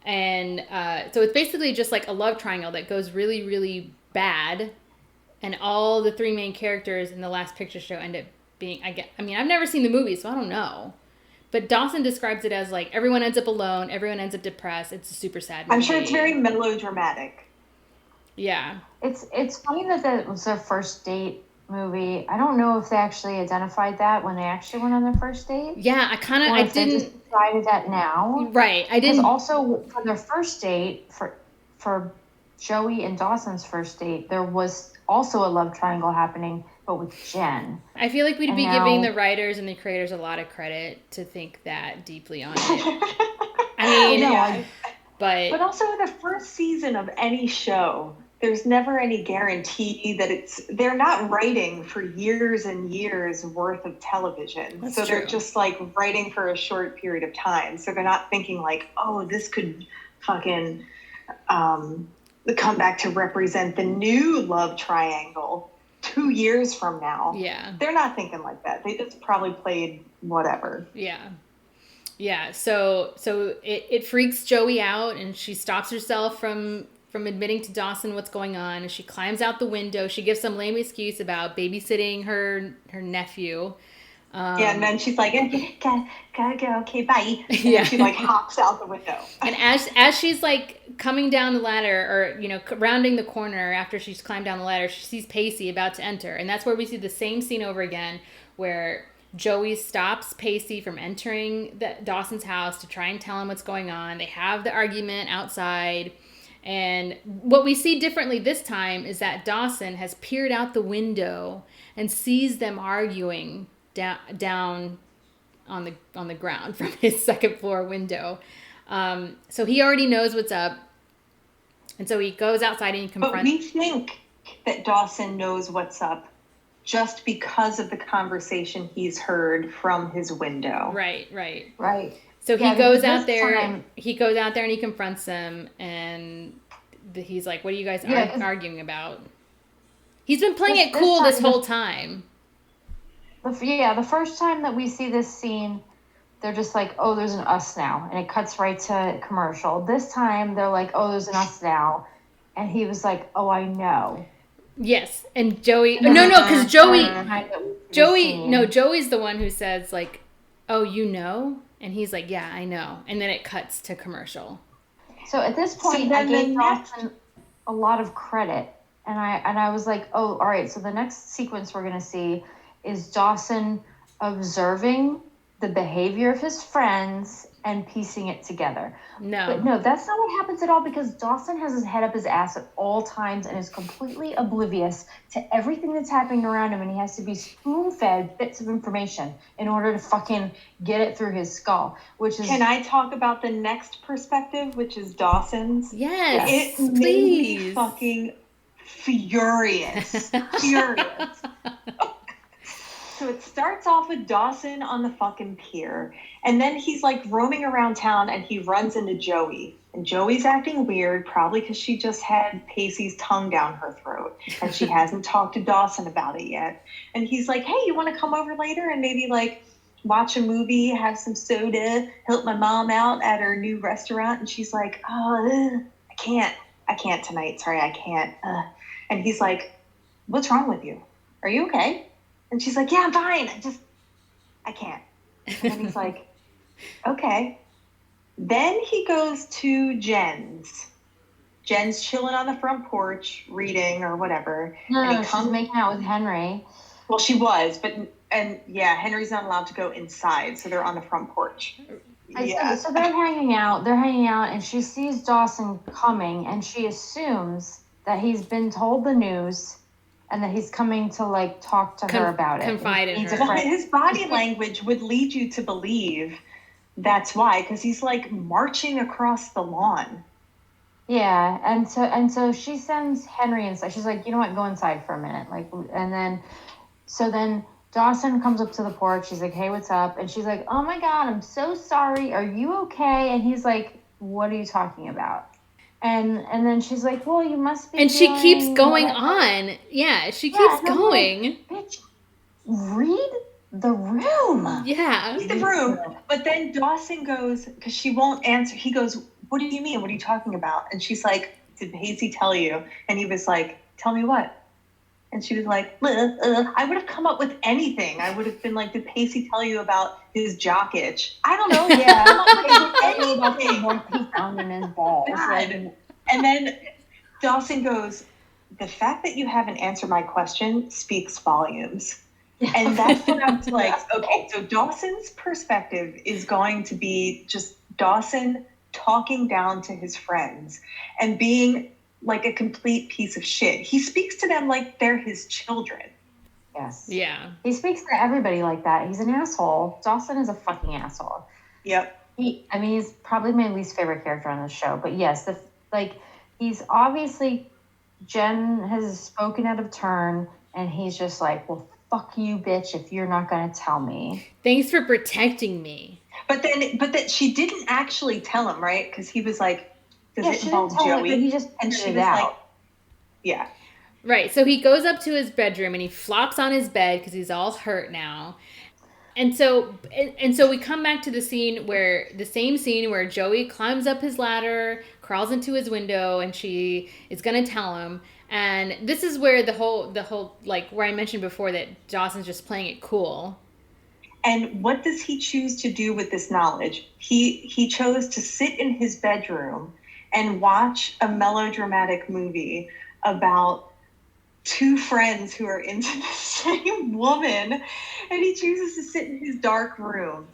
And so it's basically just like a love triangle that goes really, really bad. And all the three main characters in The Last Picture Show end up being, I've never seen the movie, so I don't know. But Dawson describes it as like everyone ends up alone, everyone ends up depressed. It's a super sad movie. I'm sure it's very melodramatic. Yeah. It's funny that was their first date movie. I don't know if they actually identified that when they actually went on their first date. Yeah, I didn't. They just decided that now. Right, I didn't. Because also for their first date, for Joey and Dawson's first date, there was also a love triangle happening, but with Jen. I feel like we'd be giving the writers and the creators a lot of credit to think that deeply on it. I mean, but also the first season of any show, there's never any guarantee that they're not writing for years and years worth of television. That's so true. They're just like writing for a short period of time. So they're not thinking like, oh, this could fucking come back to represent the new love triangle 2 years from now. Yeah. They're not thinking like that. They just probably played whatever. Yeah. Yeah. So it freaks Joey out, and she stops herself from admitting to Dawson what's going on, and she climbs out the window. She gives some lame excuse about babysitting her nephew. And then she's like, gotta go, okay, bye. And Yeah. she like hops out the window. And as she's like coming down the ladder, or rounding the corner after she's climbed down the ladder, she sees Pacey about to enter, and that's where we see the same scene over again, where Joey stops Pacey from entering Dawson's house to try and tell him what's going on. They have the argument outside. And what we see differently this time is that Dawson has peered out the window and sees them arguing down on the ground from his second floor window. So he already knows what's up. And so he goes outside and he confronts. But we think that Dawson knows what's up just because of the conversation he's heard from his window. Right. So Yeah, he goes because out this there. time- He goes out there and he confronts them, and he's like, "What are you guys Yeah, 'cause- arguing about?" He's been playing This- it cool this this time- whole time. The first time that we see this scene, they're just like, oh, there's an us now. And it cuts right to commercial. This time, they're like, oh, there's an us now. And he was like, oh, I know. Yes, and Joey. No, because Joey's the one who says like, "Oh, you know," and he's like, "Yeah, I know." And then it cuts to commercial. So at this point, I gave Dawson a lot of credit, and I was like, oh, all right. So the next sequence we're gonna see is Dawson observing the behavior of his friends and piecing it together. But no, that's not what happens at all, because Dawson has his head up his ass at all times and is completely oblivious to everything that's happening around him, and he has to be spoon-fed bits of information in order to fucking get it through his skull, which is... Can I talk about the next perspective, which is Dawson's? Yes, It made me fucking furious. Furious. So it starts off with Dawson on the fucking pier, and then he's like roaming around town and he runs into Joey. And Joey's acting weird, probably because she just had Pacey's tongue down her throat and she hasn't talked to Dawson about it yet. And he's like, hey, you want to come over later and maybe like watch a movie, have some soda, help my mom out at her new restaurant? And she's like, oh, I can't tonight. Sorry, I can't. And he's like, what's wrong with you? Are you okay? And she's like, yeah, I'm fine. I can't. And then he's like, okay. Then he goes to Jen's. Jen's chilling on the front porch, reading or whatever. No, she's making out with Henry. Well, she was, Henry's not allowed to go inside, so they're on the front porch. Yeah. So they're hanging out, and she sees Dawson coming, and she assumes that he's been told the news and that he's coming to like talk to her about it. Confide in her. Well, his body language would lead you to believe that's why, because he's like marching across the lawn. Yeah, and so she sends Henry inside. She's like, you know what, go inside for a minute. Like, and then Dawson comes up to the porch. She's like, hey, what's up? And she's like, oh my God, I'm so sorry. Are you okay? And he's like, what are you talking about? And then she's like, well, you must be. And she keeps going on. Yeah, she keeps going. Like, bitch, read the room. Yeah. Read the room. But then Dawson goes, because she won't answer. He goes, what do you mean? What are you talking about? And she's like, did Pacey tell you? And he was like, tell me what? And she was like, I would have come up with anything. I would have been like, did Pacey tell you about his jock itch? I don't know. Yeah. Anything. He found in his balls. And then Dawson goes, the fact that you haven't answered my question speaks volumes. And that's what I'm like, okay, so Dawson's perspective is going to be just Dawson talking down to his friends and being like a complete piece of shit. He speaks to them like they're his children. Yes. Yeah. He speaks to everybody like that. He's an asshole. Dawson is a fucking asshole. Yep. He's probably my least favorite character on the show. But yes, he's obviously, Jen has spoken out of turn, and he's just like, well, fuck you, bitch, if you're not going to tell me. Thanks for protecting me. But then she didn't actually tell him, right? Because he was like, does it she involve didn't tell him, Joey? but he just and she figured was it out. like, yeah. Right. So he goes up to his bedroom and he flops on his bed because he's all hurt now. And so we come back to the same scene where Joey climbs up his ladder, crawls into his window, and she is going to tell him. And this is where the whole like where I mentioned before that Dawson's just playing it cool. And what does he choose to do with this knowledge? He chose to sit in his bedroom and watch a melodramatic movie about two friends who are into the same woman, and he chooses to sit in his dark room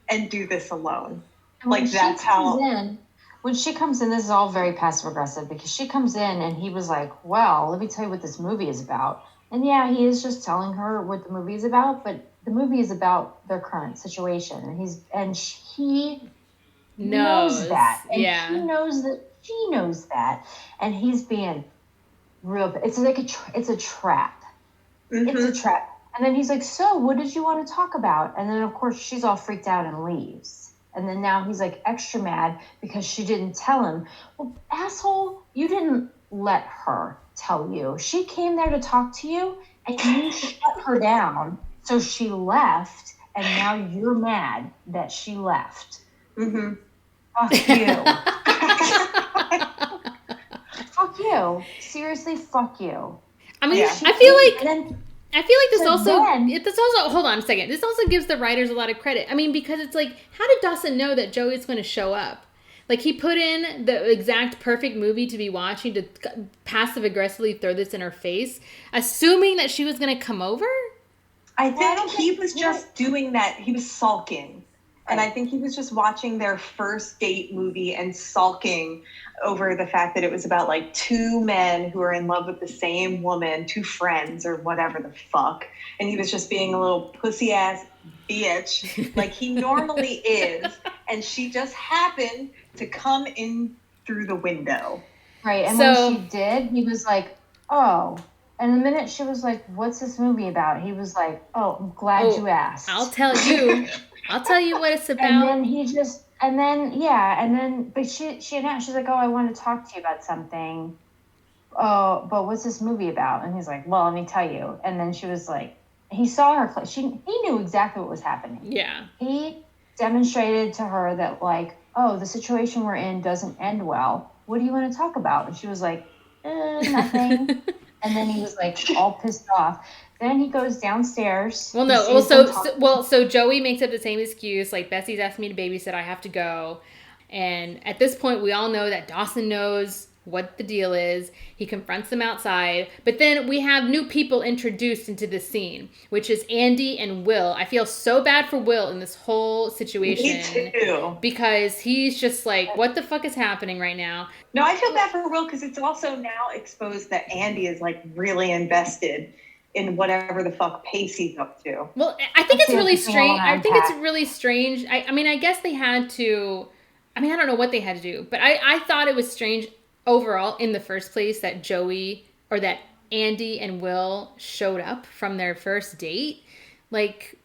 and do this alone. Like, that's how... When she comes in, this is all very passive-aggressive, because she comes in and he was like, well, let me tell you what this movie is about. And yeah, he is just telling her what the movie is about, but the movie is about their current situation. And he knows that. And he knows that she knows that. And he's being real. It's like it's a trap. Mm-hmm. It's a trap. And then he's like, so what did you want to talk about? And then, of course, she's all freaked out and leaves. And then now he's like extra mad because she didn't tell him. Well, asshole, you didn't let her tell you. She came there to talk to you and you shut her down. So she left. And now you're mad that she left. Mm-hmm. Fuck you. Fuck you. Seriously, fuck you. I mean, I feel like this also hold on a second. This also gives the writers a lot of credit. I mean, because it's like, how did Dawson know that Joey's going to show up? Like, he put in the exact perfect movie to be watching to passive aggressively throw this in her face, assuming that she was going to come over. I think he was just doing that. He was sulking. And I think he was just watching their first date movie and sulking over the fact that it was about like two men who are in love with the same woman, two friends or whatever the fuck. And he was just being a little pussy ass bitch like he normally is. And she just happened to come in through the window. Right. And when she did, he was like, oh. And the minute she was like, what's this movie about? He was like, oh, I'm glad you asked. I'll tell you. I'll tell you what it's about. And then but she announced, she's like, oh, I want to talk to you about something. Oh, but what's this movie about? And he's like, well, let me tell you. And then she was like, he saw her, he knew exactly what was happening. Yeah. He demonstrated to her that like, oh, the situation we're in doesn't end well. What do you want to talk about? And she was like, nothing. And then he was like all pissed off. Then he goes downstairs. Well, no. So Joey makes up the same excuse. Like, Bessie's asked me to babysit. I have to go. And at this point, we all know that Dawson knows what the deal is. He confronts them outside. But then we have new people introduced into the scene, which is Andy and Will. I feel so bad for Will in this whole situation. Me too. Because he's just like, what the fuck is happening right now? No, I feel bad for Will because it's also now exposed that Andy is like really invested in whatever the fuck Pacey's up to. Well, I think it's really strange. I mean, I guess they had to, I mean, I don't know what they had to do, but I thought it was strange overall in the first place that that Andy and Will showed up from their first date. Like,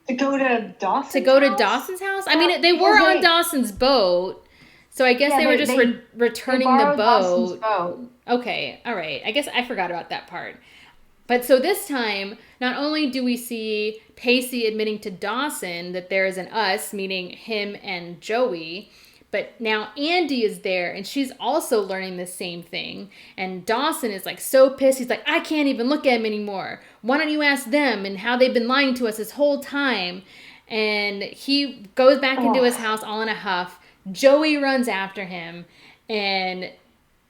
to go to Dawson's house? I mean, they were on Dawson's boat. So I guess they were just returning the boat. Okay, all right. I guess I forgot about that part. But so this time, not only do we see Pacey admitting to Dawson that there is an us, meaning him and Joey, but now Andy is there and she's also learning the same thing. And Dawson is like so pissed. He's like, I can't even look at him anymore. Why don't you ask them and how they've been lying to us this whole time? And he goes back into his house all in a huff. Joey runs after him and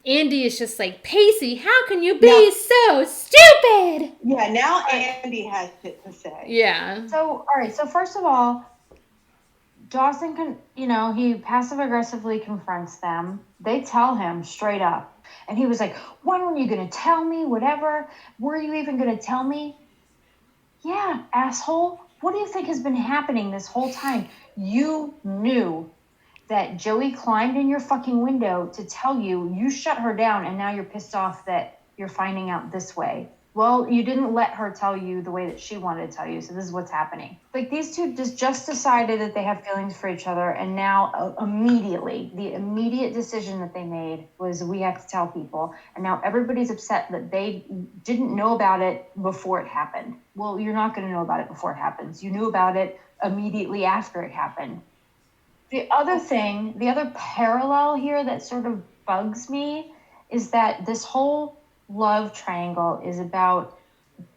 Andy is just like, Pacey, how can you be so stupid? Yeah, now Andy has shit to say. Yeah. So, all right. So first of all, Dawson he passive aggressively confronts them. They tell him straight up. And he was like, when were you going to tell me? Whatever. Were you even going to tell me? Yeah, asshole. What do you think has been happening this whole time? You knew that Joey climbed in your fucking window to tell you shut her down, and now you're pissed off that you're finding out this way. Well, you didn't let her tell you the way that she wanted to tell you, so this is what's happening. Like, these two just decided that they have feelings for each other, and now the immediate decision that they made was, we have to tell people, and now everybody's upset that they didn't know about it before it happened. Well, you're not going to know about it before it happens. You knew about it immediately after it happened. The other parallel here that sort of bugs me is that this whole love triangle is about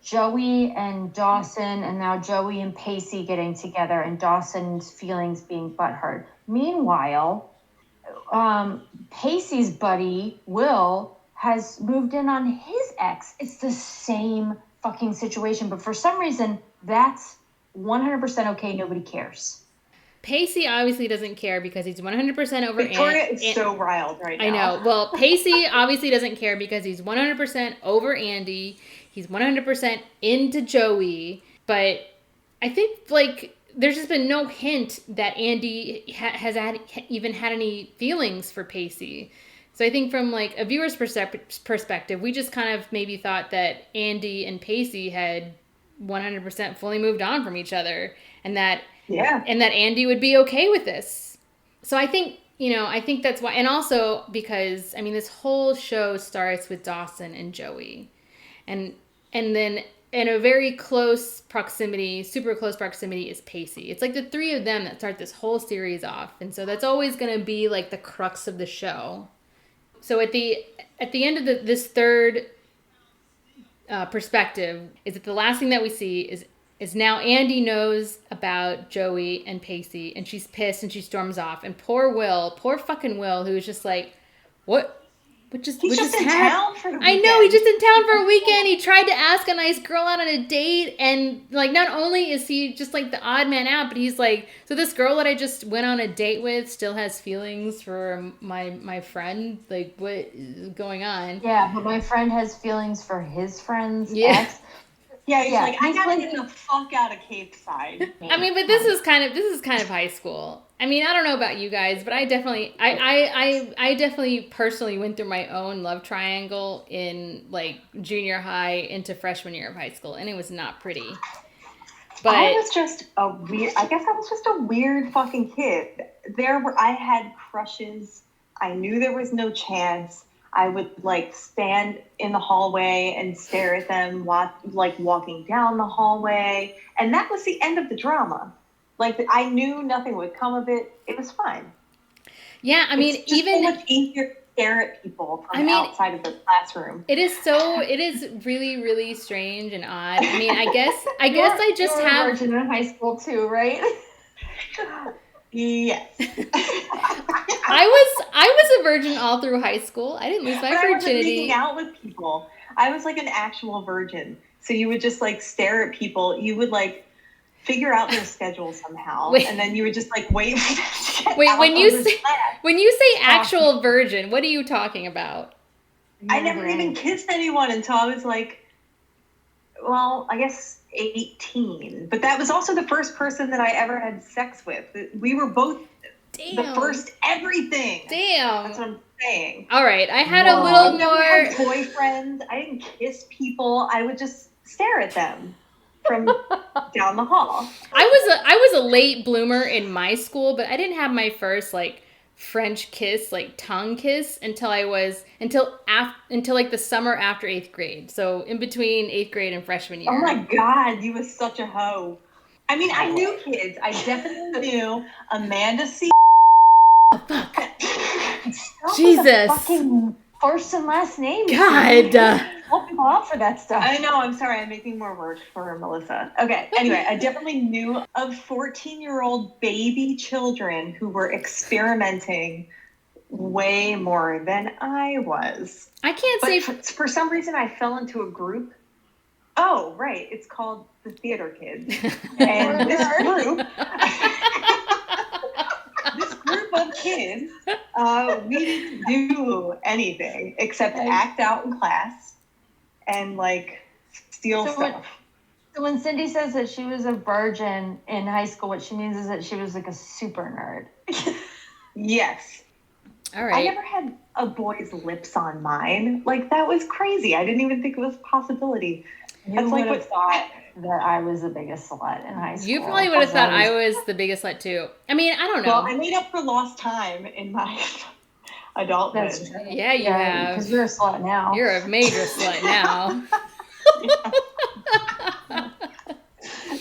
Joey and Dawson, and now Joey and Pacey getting together and Dawson's feelings being butthurt. Meanwhile, Pacey's buddy, Will, has moved in on his ex. It's the same fucking situation, but for some reason, that's 100% okay. Nobody cares. Pacey obviously doesn't care because he's 100% over Victoria is so riled right now. I know. Well, Pacey obviously doesn't care because he's 100% over Andy. He's 100% into Joey. But I think like there's just been no hint that Andy has even had any feelings for Pacey. So I think from like a viewer's perspective, we just kind of maybe thought that Andy and Pacey had 100% fully moved on from each other, and that Andy would be okay with this. So I think, I think that's why, and also because, I mean, this whole show starts with Dawson and Joey, and then in a very close proximity, super close proximity, is Pacey. It's like the three of them that start this whole series off, and so that's always going to be like the crux of the show. So at the end of this third perspective, is that the last thing that we see is now Andy knows about Joey and Pacey, and she's pissed and she storms off. And poor fucking Will, who is just like, what? He's just in town for the weekend. I know, he's just in town for a weekend. He tried to ask a nice girl out on a date, and like not only is he just like the odd man out, but he's like, so this girl that I just went on a date with still has feelings for my friend? Like, what is going on? Yeah, but my friend has feelings for his friend's ex. Yeah, he's like, I gotta get the fuck out of Capeside. I mean, but this is kind of high school. I mean, I don't know about you guys, but I definitely personally went through my own love triangle in like junior high into freshman year of high school, and it was not pretty. But I was just a weird fucking kid. I had crushes. I knew there was no chance. I would like stand in the hallway and stare at them, walking down the hallway, and that was the end of the drama. Like, I knew nothing would come of it. It was fine. Yeah, I mean, it's just so much easier to stare at people from outside of the classroom. It is really, really strange and odd. I mean, I guess I just you were have a virgin in high school too, right? Yes. I was a virgin all through high school. I didn't lose my virginity. I wasn't making out with people. I was like an actual virgin. So you would just like stare at people. You would like figure out their schedule somehow, and then you would just like wait. When you say actual virgin, what are you talking about? I never even kissed anyone until I was like, well, I guess 18. But that was also the first person that I ever had sex with. We were both the first everything. Damn. That's what I'm saying. All right, I had a little more. I had boyfriends. I didn't kiss people. I would just stare at them from down the hall. I was a late bloomer in my school, but I didn't have my first like French kiss, like tongue kiss, until like the summer after 8th grade. So in between 8th grade and freshman year. Oh my God, you was such a hoe. I mean, I knew kids. I definitely knew Amanda C. Fuck. Jesus. Fucking first and last name. God. Help people out for that stuff. I know. I'm sorry. I'm making more work for Melissa. Okay. Anyway, I definitely knew of 14-year-old baby children who were experimenting way more than I was. I can't say. For some reason, I fell into a group. Oh, right. It's called the Theater Kids. And this group of kids, we didn't do anything except act out in class and like steal stuff. So when Cindy says that she was a virgin in high school, what she means is that she was like a super nerd. Yes. All right. I never had a boy's lips on mine. Like, that was crazy. I didn't even think it was a possibility. You would have thought that I was the biggest slut in high school. You probably would have thought I was the biggest slut too. I mean, I don't know. Well, I made up for lost time in my adulthood. That's true. Yeah, you have. Because you're a slut now. You're a major slut now.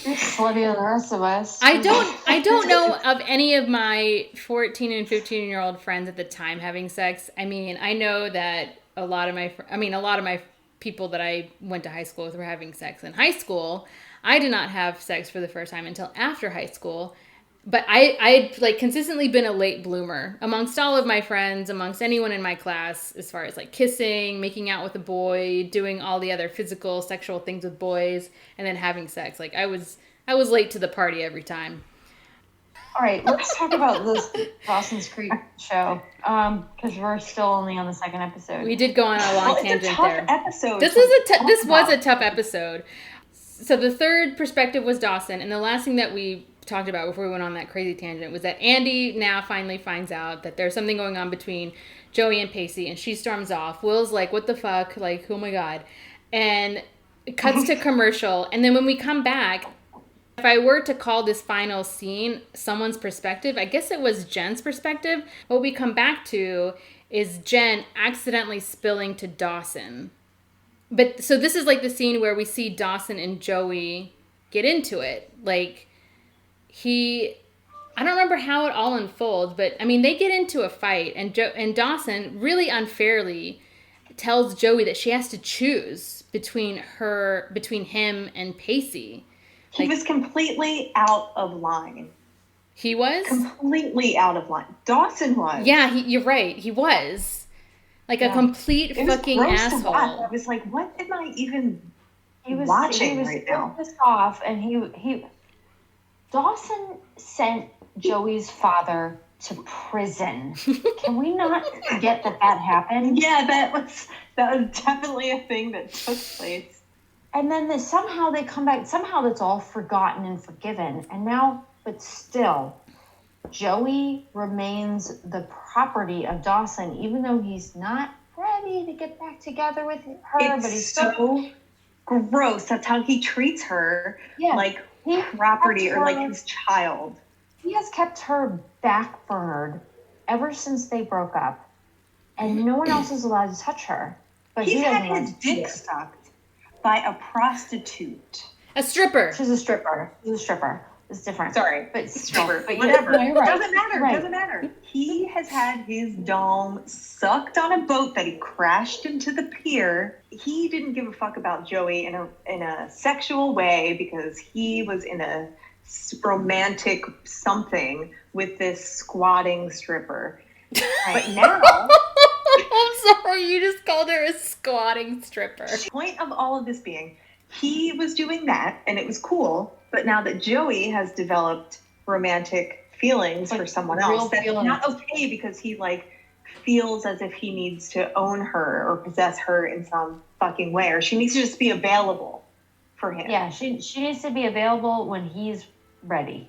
You're sluttier than the rest of us. I don't know of any of my 14 and 15-year-old friends at the time having sex. I mean, I know that a lot of my people that I went to high school with were having sex in high school. I did not have sex for the first time until after high school. But I had like consistently been a late bloomer amongst all of my friends, amongst anyone in my class, as far as like kissing, making out with a boy, doing all the other physical, sexual things with boys, and then having sex. Like I was late to the party every time. All right, let's talk about this Dawson's Creek show, because we're still only on the second episode. We did go on a long tangent it's a tough there. episode. This was a tough episode. So the third perspective was Dawson, and the last thing that we talked about before we went on that crazy tangent was that Andy now finally finds out that there's something going on between Joey and Pacey, and she storms off. Will's like, what the fuck? Like, oh my God. And it cuts to commercial, and then when we come back, if I were to call this final scene someone's perspective, I guess it was Jen's perspective. What we come back to is Jen accidentally spilling to Dawson. But so this is like the scene where we see Dawson and Joey get into it. Like, I don't remember how it all unfolds, but I mean, they get into a fight, and Dawson really unfairly tells Joey that she has to choose between him and Pacey. He was completely out of line. He was? Completely out of line. Dawson was. Yeah, you're right. He was. Like a complete fucking asshole. I was like, what am I even watching right now? He was pissed off, and Dawson sent Joey's father to prison. Can we not forget that happened? Yeah, that was definitely a thing that took place. And then somehow they come back. Somehow that's all forgotten and forgiven. And now, but still, Joey remains the property of Dawson, even though he's not ready to get back together with her. It's but he's so gross. That's how he treats her, like property or like his child. He has kept her backburnered ever since they broke up, and no one else is allowed to touch her. But he's had his dick sucked by a prostitute. A stripper. She's a stripper. It's different. Sorry, but stripper. But whatever. Yeah, right. Doesn't matter. Right. Doesn't matter. He has had his dome sucked on a boat that he crashed into the pier. He didn't give a fuck about Joey in a sexual way because he was in a romantic something with this squatting stripper. But now, I'm sorry, you just called her a squatting stripper. The point of all of this being, he was doing that and it was cool. But now that Joey has developed romantic feelings for someone else, that's not okay because he feels as if he needs to own her or possess her in some fucking way, or she needs to just be available for him. Yeah, she needs to be available when he's ready.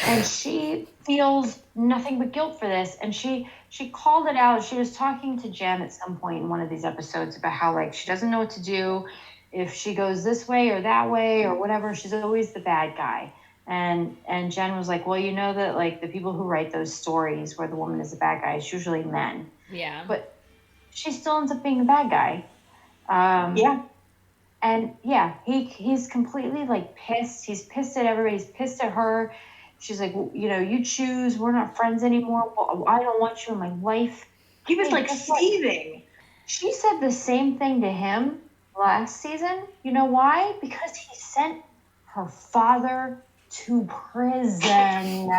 And she feels nothing but guilt for this. And she called it out. She was talking to Jen at some point in one of these episodes about how she doesn't know what to do. If she goes this way or that way or whatever, she's always the bad guy. And Jen was like, well, you know that the people who write those stories where the woman is the bad guy, it's usually men. Yeah. But she still ends up being the bad guy. Yeah. And yeah, he's completely pissed. He's pissed at everybody. He's pissed at her. She's like, well, you choose. We're not friends anymore. Well, I don't want you in my life. He was seething. She said the same thing to him last season. You know why? Because he sent her father to prison.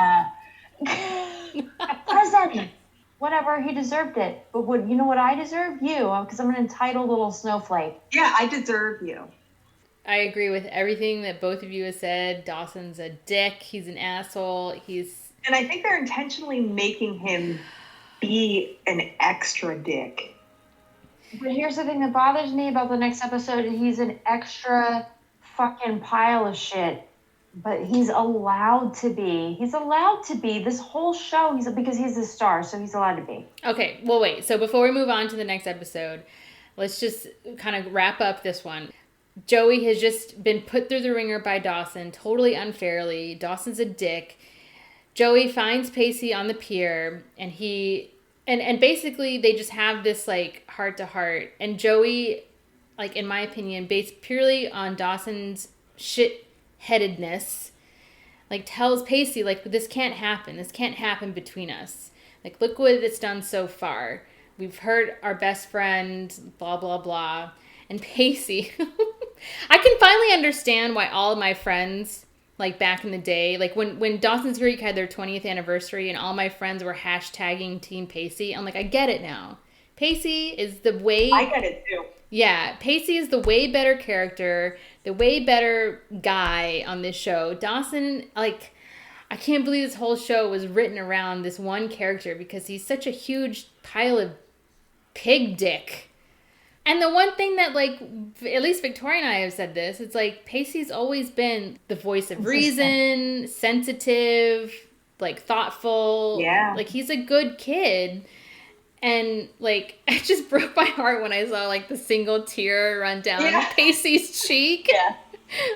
Prison. Whatever, he deserved it. But you know what I deserve? You, because I'm an entitled little snowflake. Yeah, I deserve you. I agree with everything that both of you have said. Dawson's a dick. He's an asshole. And I think they're intentionally making him be an extra dick. But here's the thing that bothers me about the next episode. He's an extra fucking pile of shit. But he's allowed to be. He's allowed to be. This whole show, because he's a star, so he's allowed to be. Okay, well, wait. So before we move on to the next episode, let's just kind of wrap up this one. Joey has just been put through the ringer by Dawson, totally unfairly. Dawson's a dick. Joey finds Pacey on the pier, and and basically they just have this heart-to-heart. And Joey, in my opinion, based purely on Dawson's shit-headedness, tells Pacey, this can't happen. This can't happen between us. Look what it's done so far. We've hurt our best friend, blah, blah, blah. And Pacey, I can finally understand why all of my friends, back in the day, when Dawson's Creek had their 20th anniversary and all my friends were hashtagging Team Pacey, I'm I get it now. Pacey is the way... I get it too. Yeah, Pacey is the way better character, the way better guy on this show. Dawson, I can't believe this whole show was written around this one character because he's such a huge pile of pig dick. And the one thing that, like, at least Victoria and I have said this, it's like Pacey's always been the voice of reason, sensitive, like, thoughtful. Yeah. Like, he's a good kid. And, like, it just broke my heart when I saw, like, the single tear run down Pacey's cheek. Yeah.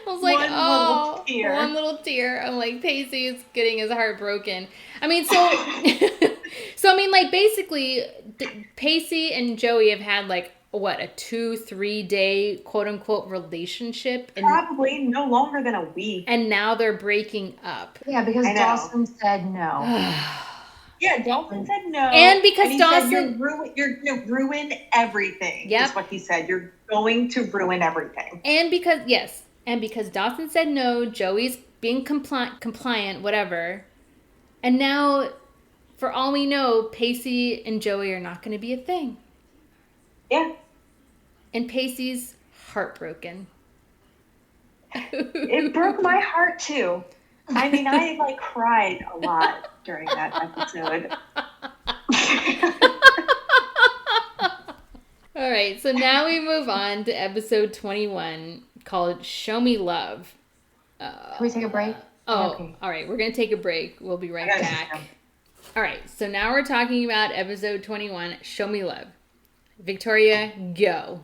I was like, One little tear. I'm like, Pacey is getting his heart broken. I mean, so, I mean, like, basically, Pacey and Joey have had, like, what, a 2-3 day quote unquote relationship? And, Probably no longer than a week. And now they're breaking up. Yeah, because Dawson said no. Yeah, Dawson said no. And because Dawson... Said, you're going to ruin everything. Yep. Is what he said. You're going to ruin everything. And because Dawson said no, Joey's being compliant, whatever. And now, for all we know, Pacey and Joey are not going to be a thing. Yeah. And Pacey's heartbroken. It broke my heart, too. I mean, I, like, cried a lot during that episode. All right, so now we move on to episode 21, called Show Me Love. Can we take a break? Okay. All right, we're going to take a break. We'll be right back. All right, so now we're talking about episode 21, Show Me Love. Victoria, go.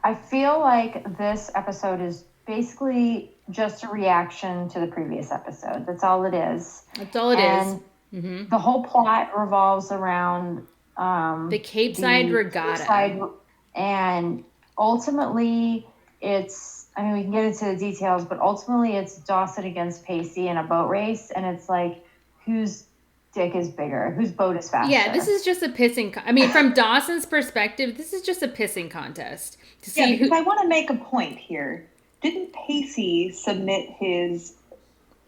I feel like this episode is basically just a reaction to the previous episode. That's all it is. That's all it is. Mm-hmm. The whole plot revolves around the Capeside Regatta. And ultimately, it's, I mean, we can get into the details, but ultimately it's Dawson against Pacey in a boat race. And it's like, whose dick is bigger? Whose boat is faster? Yeah, this is just a pissing... I mean, from Dawson's perspective, this is just a pissing contest. To see because I want to make a point here. Didn't Pacey submit his,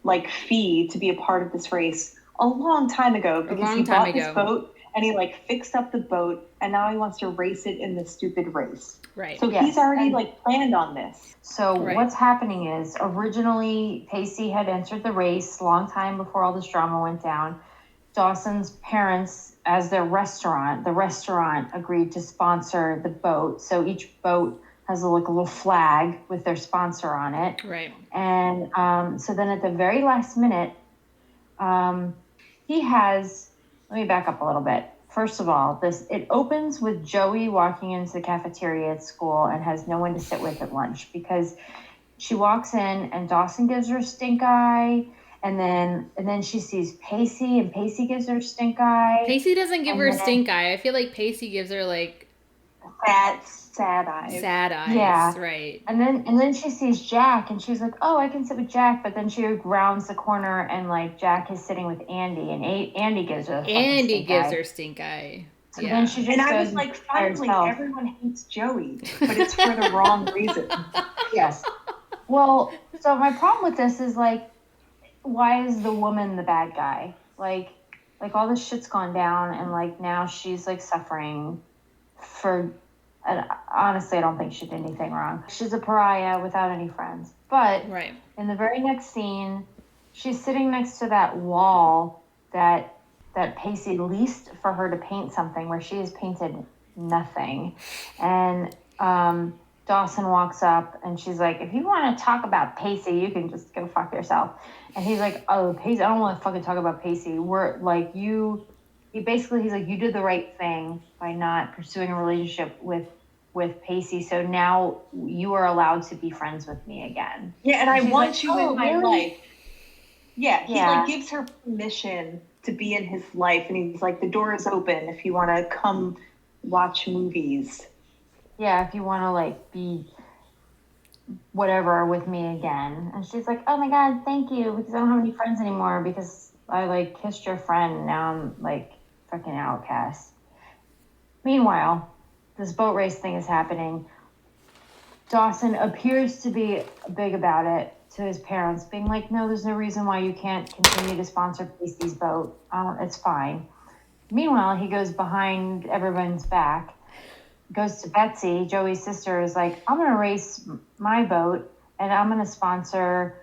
like, fee to be a part of this race a long time ago? Because he bought his boat and he, like, fixed up the boat and now he wants to race it in this stupid race. Right. So he's already, like, planned on this. So what's happening is, originally Pacey had entered the race a long time before all this drama went down. Dawson's parents, as the restaurant agreed to sponsor the boat. So each boat has a little flag with their sponsor on it. Right. And so then at the very last minute, he has, let me back up a little bit. First of all, it opens with Joey walking into the cafeteria at school and has no one to sit with at lunch, because she walks in and Dawson gives her stink eye. And then she sees Pacey, and Pacey gives her stink eye. Pacey doesn't give her a stink eye. I feel like Pacey gives her, like, sad eyes. Sad eyes. Yeah. Right. And then she sees Jack, and she's like, "Oh, I can sit with Jack." But then she rounds the corner, and, like, Jack is sitting with Andy, and Andy gives her her stink eye. So then she just I was like, finally, everyone hates Joey, but it's for the wrong reason. Yes. Well, so my problem with this is, like, why is the woman the bad guy? Like all this shit's gone down, and, like, now she's, like, suffering for, and honestly, I don't think she did anything wrong. She's a pariah without any friends. But in the very next scene, she's sitting next to that wall that Pacey leased for her to paint something, where she has painted nothing. And Dawson walks up, and she's like, "If you want to talk about Pacey, you can just go fuck yourself." And he's like, "Oh, Pacey, I don't want to fucking talk about Pacey. We're like, he's like, you did the right thing by not pursuing a relationship with Pacey. So now you are allowed to be friends with me again." Yeah, and I want like, you in my life. Yeah, he Yeah. like gives her permission to be in his life, and he's like, the door is open if you want to come watch movies. Yeah, if you want to, like, be whatever with me again. And she's like, "Oh my God, thank you, because I don't have any friends anymore, because I, like, kissed your friend, and now I'm, like, fucking outcast." Meanwhile, this boat race thing is happening. Dawson appears to be big about it to his parents, being like, "No, there's no reason why you can't continue to sponsor Pacey's boat. It's fine." Meanwhile, he goes behind everyone's back, goes to Betsy, Joey's sister, is like, "I'm going to race my boat, and I'm going to sponsor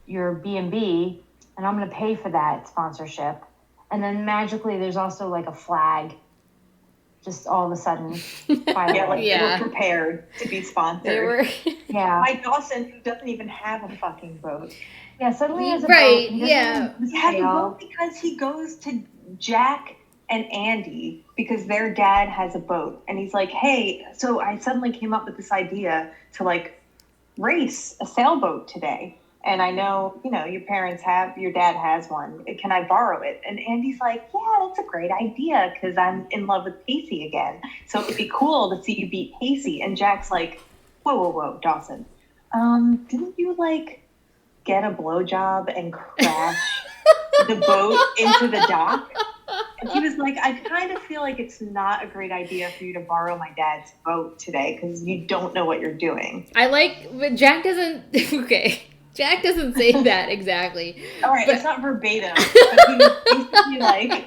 your B&B, and I'm going to pay for that sponsorship." And then magically there's also, like, a flag just all of a sudden. Yeah, like Yeah. they were prepared to be sponsored. They were. Yeah. By Dawson, who doesn't even have a fucking boat. Yeah, suddenly he has a Right, boat. He doesn't yeah. have a He has a sail. boat because he goes to Jack and Andy because their dad has a boat. And he's like, hey, so I suddenly came up with this idea to like race a sailboat today. And I know, you know, your dad has one. Can I borrow it? And Andy's like, yeah, that's a great idea because I'm in love with Pacey again. So it'd be cool to see you beat Pacey. And Jack's like, whoa, Dawson. Didn't you like get a blowjob and crash the boat into the dock? And he was like, I kind of feel like it's not a great idea for you to borrow my dad's boat today because you don't know what you're doing. But Jack doesn't. Okay. Jack doesn't say that exactly. All right, But- it's not verbatim, but he was basically like,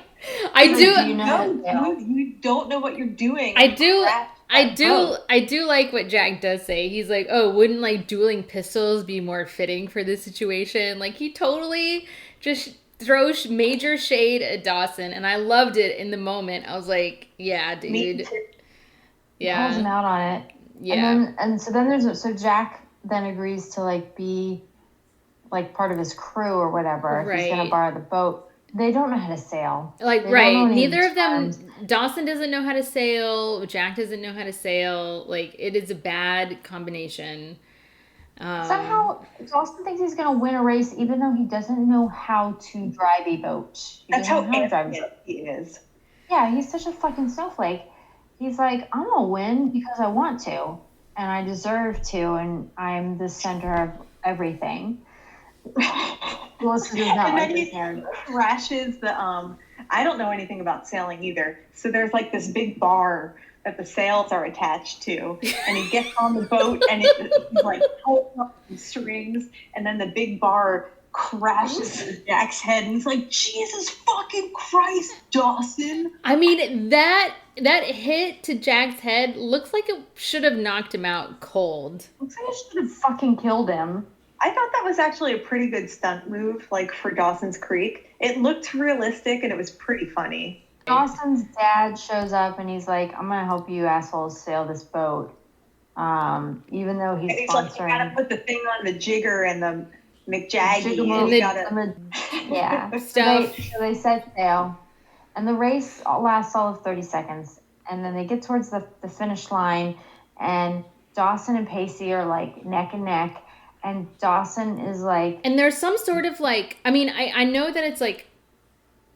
I do. You know no, dude, you don't know what you're doing. I do. Crash I that do. boat. I do like what Jack does say. He's like, "Oh, wouldn't like dueling pistols be more fitting for this situation?" Like he totally just throws major shade at Dawson, and I loved it in the moment. I was like, "Yeah, Me dude. too. Calls him Yeah, out on it. yeah." And so Jack then agrees to like be like part of his crew or whatever. If he's gonna Right. borrow the boat. They don't know how to sail. Like They don't right, know any neither of them. terms. Dawson doesn't know how to sail. Jack doesn't know how to sail. Like it is a bad combination. Somehow Dawson thinks he's gonna win a race even though he doesn't know how to drive a boat. He That's how doesn't know to drive a boat. arrogant he is. Yeah, he's such a fucking snowflake. He's like, I'm gonna win because I want to, and I deserve to, and I'm the center of everything. Melissa does not And like then this he narrative. crashes the I don't know anything about sailing either. So there's like this big bar that the sails are attached to, and he gets on the boat and he's like pulling up the strings, and then the big bar crashes to Jack's head, and he's like, Jesus fucking Christ, Dawson. I mean that hit to Jack's head looks like it should have knocked him out cold. Looks like I should have fucking killed him. I thought that was actually a pretty good stunt move, like for Dawson's Creek. It looked realistic and it was pretty funny. Dawson's dad shows up and he's like, I'm gonna help you assholes sail this boat. Even though he's And he's like, you gotta sponsoring put the thing on the jigger and the McJaggy. Jiggle And the- you gotta, yeah. Stuff. So they set sail, and the race lasts all of 30 seconds. And then they get towards the finish line, and Dawson and Pacey are like neck and neck. And Dawson is like, And there's some sort of like, I mean, I know that it's like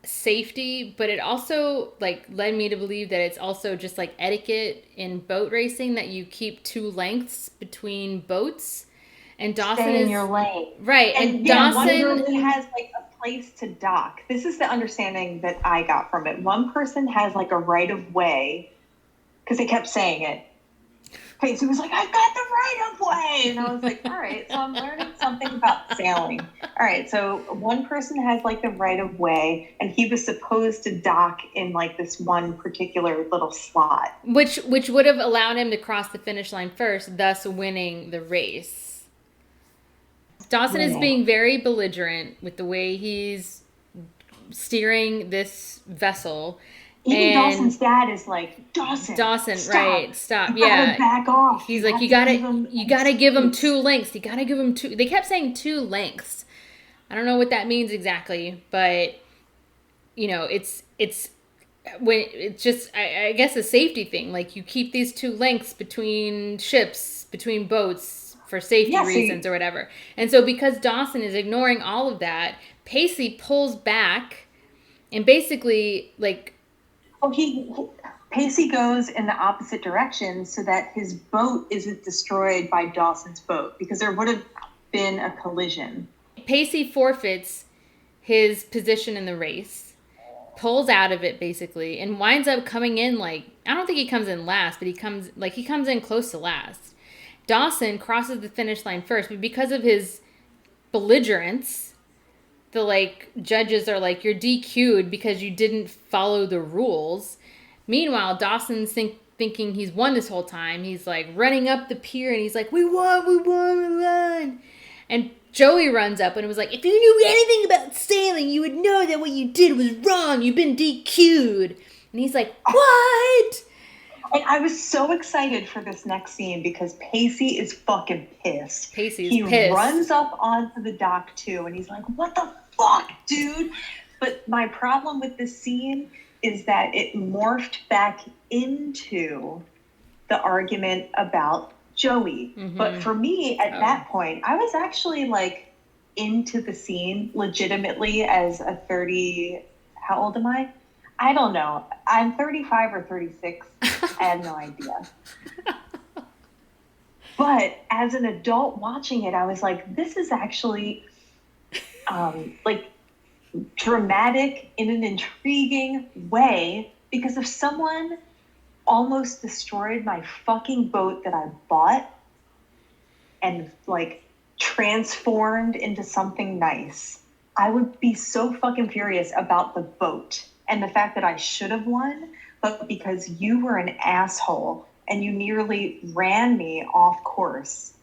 safety, but it also like led me to believe that it's also just like etiquette in boat racing that you keep 2 lengths between boats. And Dawson stay in is your lane. right, and yeah, one Dawson person has like a place to dock. This is the understanding that I got from it. One person has like a right of way, because they kept saying it. Pacey was like, I've got the right of way. And I was like, all right, so I'm learning something about sailing. All right, so one person has like the right of way, and he was supposed to dock in like this one particular little slot. which would have allowed him to cross the finish line first, thus winning the race. Dawson is being very belligerent with the way he's steering this vessel. Even And Dawson's dad is like, Dawson, stop. right, stop. You gotta Yeah. back off. He's You like, have you to give him gotta give him space." 2 lengths. You gotta give him 2. They kept saying 2 lengths. I don't know what that means exactly, but you know, it's when it's just I guess a safety thing. Like you keep these 2 lengths between ships, between boats for safety Yeah, so reasons or whatever. And so because Dawson is ignoring all of that, Pacey pulls back and basically like Well, Pacey goes in the opposite direction so that his boat isn't destroyed by Dawson's boat, because there would have been a collision. Pacey forfeits his position in the race, pulls out of it basically, and winds up coming in like, I don't think he comes in last, but he comes in close to last. Dawson crosses the finish line first, but because of his belligerence, the like judges are like, you're DQ'd because you didn't follow the rules. Meanwhile, Dawson's thinking he's won this whole time. He's like running up the pier and he's like, we won. And Joey runs up and was like, if you knew anything about sailing, you would know that what you did was wrong. You've been DQ'd. And he's like, what? And I was so excited for this next scene because Pacey is fucking pissed. Pacey's pissed. He runs up onto the dock too, and he's like, what the fuck, dude? But my problem with this scene is that it morphed back into the argument about Joey. Mm-hmm. But for me, at that point, I was actually like into the scene legitimately as a 30, how old am I? I don't know. I'm 35 or 36. I have no idea. But as an adult watching it, I was like, this is actually like dramatic in an intriguing way, because if someone almost destroyed my fucking boat that I bought and like transformed into something nice, I would be so fucking furious about the boat and the fact that I should have won, but because you were an asshole and you nearly ran me off course.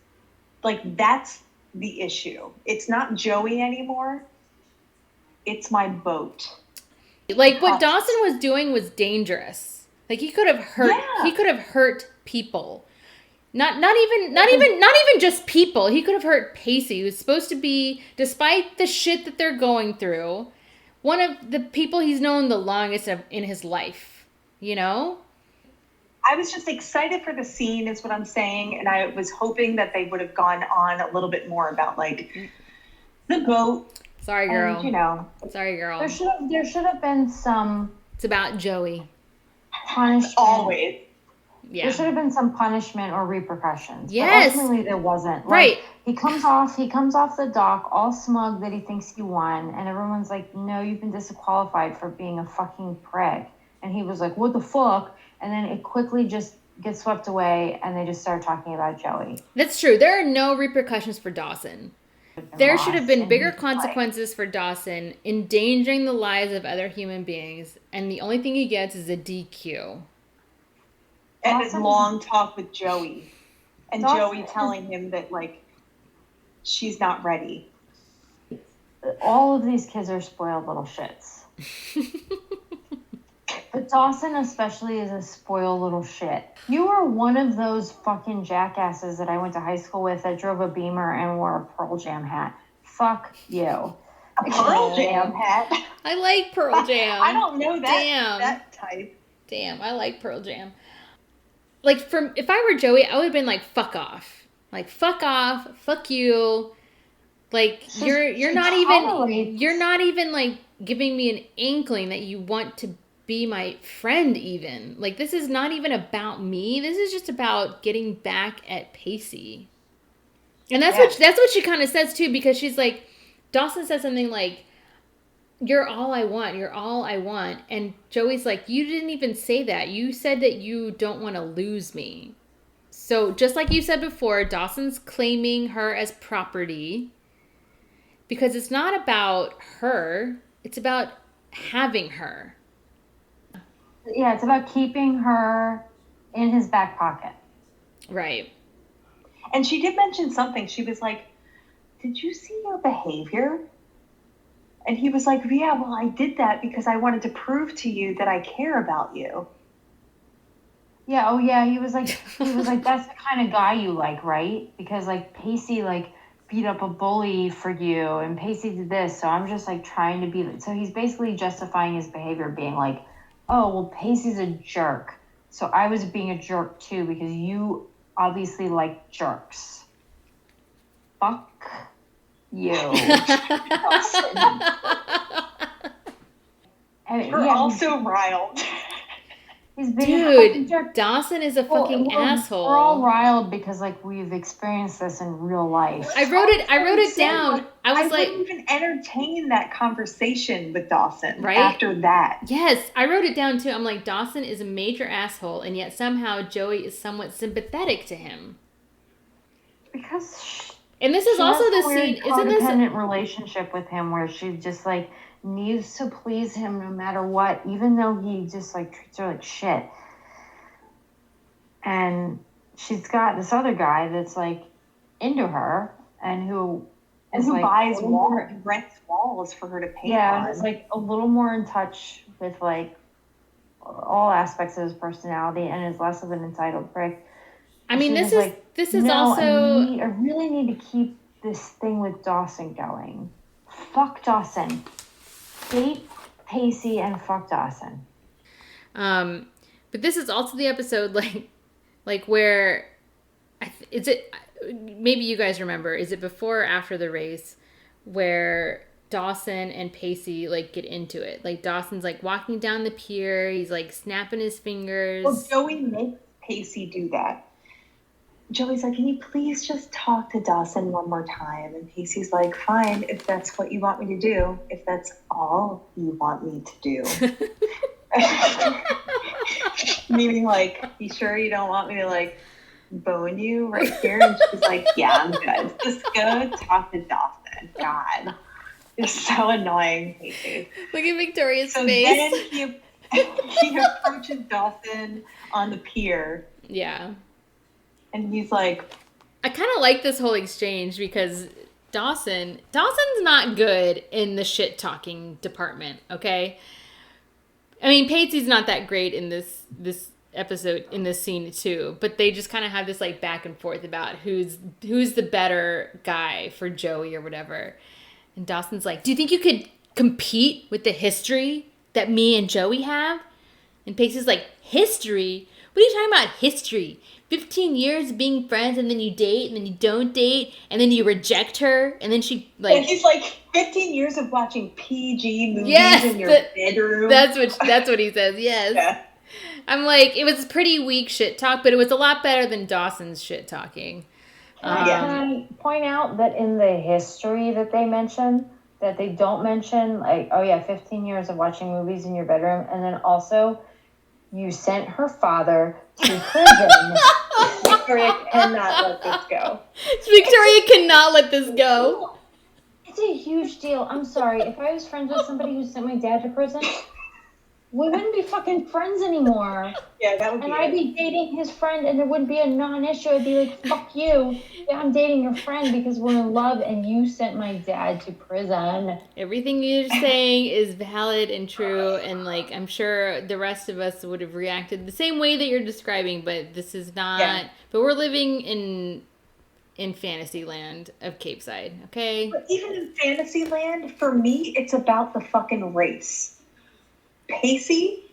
Like, that's the issue. It's not Joey anymore. It's my boat. Like, what Dawson was doing was dangerous. Like, he could have hurt. Yeah. He could have hurt people. Not even just people. He could have hurt Pacey, who's supposed to be, despite the shit that they're going through, one of the people he's known the longest in his life. You know? I was just excited for the scene, is what I'm saying, and I was hoping that they would have gone on a little bit more about like the boat. Sorry, girl. And, you know, sorry, girl. There should have been some It's about Joey. punishment. always. Yeah. There should have been some punishment or repercussions. Yes. But ultimately there wasn't. Like, Right. He comes off the dock all smug that he thinks he won, and everyone's like, no, you've been disqualified for being a fucking prick. And he was like, what the fuck? And then it quickly just gets swept away, and they just start talking about Joey. That's true. There are no repercussions for Dawson. There should have been Lost bigger in his life. consequences for Dawson endangering the lives of other human beings, and the only thing he gets is a DQ. And his Dawson- long talk with Joey. And Dawson- Joey telling him that, like, she's not ready. All of these kids are spoiled little shits. But Dawson especially is a spoiled little shit. You were one of those fucking jackasses that I went to high school with that drove a Beamer and wore a Pearl Jam hat. Fuck you. A Pearl Jam hat. I like Pearl Jam. I don't know that, Damn. that type. Damn, I like Pearl Jam. Like, if I were Joey, I would have been like, fuck off. Like, fuck off. Fuck you. Like, you're not even like giving me an inkling that you want to be my friend even. Like, this is not even about me. This is just about getting back at Pacey. And that's what she kind of says too, because she's like, Dawson says something like, you're all I want. You're all I want. And Joey's like, you didn't even say that. You said that you don't want to lose me. So just like you said before, Dawson's claiming her as property because it's not about her. It's about having her. Yeah, it's about keeping her in his back pocket. Right. And she did mention something. She was like, did you see your behavior? And he was like, yeah, well, I did that because I wanted to prove to you that I care about you. Yeah, oh yeah, he was like, that's the kind of guy you like, right? Because like Pacey like beat up a bully for you, and Pacey did this, so I'm just like trying to be. So he's basically justifying his behavior, being like, oh well, Pacey's a jerk, so I was being a jerk too because you obviously like jerks. Fuck you. And, You're also riled. He's being a fucking Dude, jerk. Dawson is a fucking asshole. We're all riled because like we've experienced this in real life. I wrote it down. I was like, wouldn't even entertain that conversation with Dawson Right? after that. yes, I wrote it down too. I'm like, Dawson is a major asshole, and yet somehow Joey is somewhat sympathetic to him. Because And this is she also has the a weird scene, isn't this? codependent relationship with him where she just like needs to please him no matter what, even though he just like treats her like shit. And she's got this other guy that's like into her and who like, buys a little more- walls, rents walls for her to paint yeah, on. is like a little more in touch with like all aspects of his personality and is less of an entitled prick. I mean, this is no, also... I really need to keep this thing with Dawson going. Fuck Dawson. Date Pacey and fuck Dawson. But this is also the episode, like where... Is it... Maybe you guys remember. Is it before or after the race where Dawson and Pacey, like, get into it? Like, Dawson's, like, walking down the pier. He's, like, snapping his fingers. Well, Joey makes Pacey do that. Joey's like, can you please just talk to Dawson one more time? And Pacey's like, fine, if that's what you want me to do. If that's all you want me to do. Meaning, like, you sure you don't want me to, like, bone you right here? And she's like, yeah, I'm good. Just go talk to Dawson. God. You're so annoying, Pacey. Look at Victoria's So face. then he approaches Dawson on the pier. Yeah. And he's like... I kind of like this whole exchange because Dawson's not good in the shit-talking department, okay? I mean, Pacey's not that great in this episode, in this scene, too. But they just kind of have this, like, back and forth about who's the better guy for Joey or whatever. And Dawson's like, do you think you could compete with the history that me and Joey have? And Pacey's like, history? What are you talking about, history? 15 years of being friends, and then you date, and then you don't date, and then you reject her, and then she, like... And he's like, 15 years of watching PG movies in your bedroom. That's what he says, yes. Yeah. I'm like, it was pretty weak shit talk, but it was a lot better than Dawson's shit talking. Can I point out that in the history that they mention, that they don't mention, like, 15 years of watching movies in your bedroom, and then also... You sent her father to prison. Victoria cannot let this go. Victoria cannot let this go. It's a huge deal. I'm sorry. If I was friends with somebody who sent my dad to prison, we wouldn't be fucking friends anymore. Yeah, that would be. And I'd be dating his friend, and it wouldn't be a non-issue. I'd be like, "Fuck you! Yeah, I'm dating your friend because we're in love, and you sent my dad to prison." Everything you're saying is valid and true, and like I'm sure the rest of us would have reacted the same way that you're describing. But this is not. Yeah. But we're living in fantasy land of Capeside, okay? But even in fantasy land, for me, it's about the fucking race. Pacey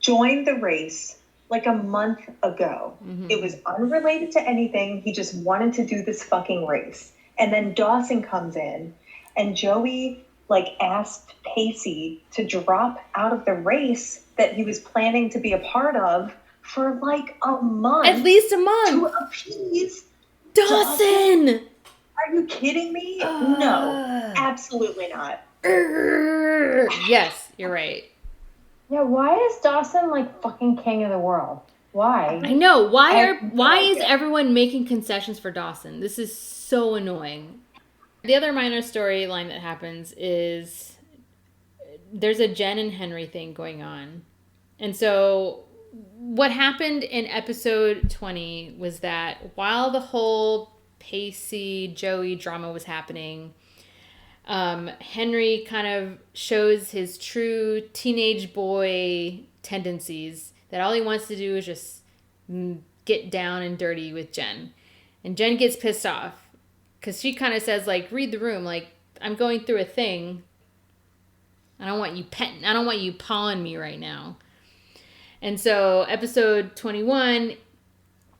joined the race like a month ago. Mm-hmm. It was unrelated to anything. He just wanted to do this fucking race. And then Dawson comes in, and Joey, like, asked Pacey to drop out of the race that he was planning to be a part of for, like, a month. At least a month. To appease Dawson! Are you kidding me? No, absolutely not. Yes, you're right. Yeah, why is Dawson like fucking king of the world? Why? I know. Why is everyone making concessions for Dawson? This is so annoying. The other minor storyline that happens is there's a Jen and Henry thing going on. And so what happened in episode 20 was that while the whole Pacey Joey drama was happening, Henry kind of shows his true teenage boy tendencies, that all he wants to do is just get down and dirty with Jen. And Jen gets pissed off because she kind of says, like, read the room. Like, I'm going through a thing. I don't want you pawing me right now. And so episode 21,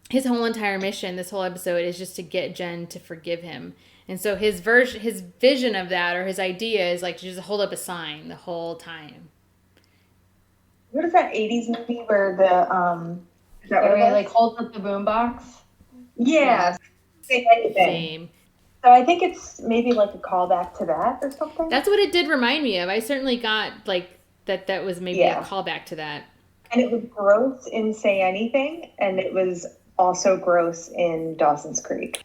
his whole entire mission, this whole episode, is just to get Jen to forgive him. And so his vision of that, or his idea, is like to just hold up a sign the whole time. What is that 80s movie where where he like holds up the boombox? Yeah. Say anything. Same. So I think it's maybe like a callback to that or something. That's what it did remind me of. I certainly got like that was maybe a callback to that. And it was gross in Say Anything, and it was also gross in Dawson's Creek.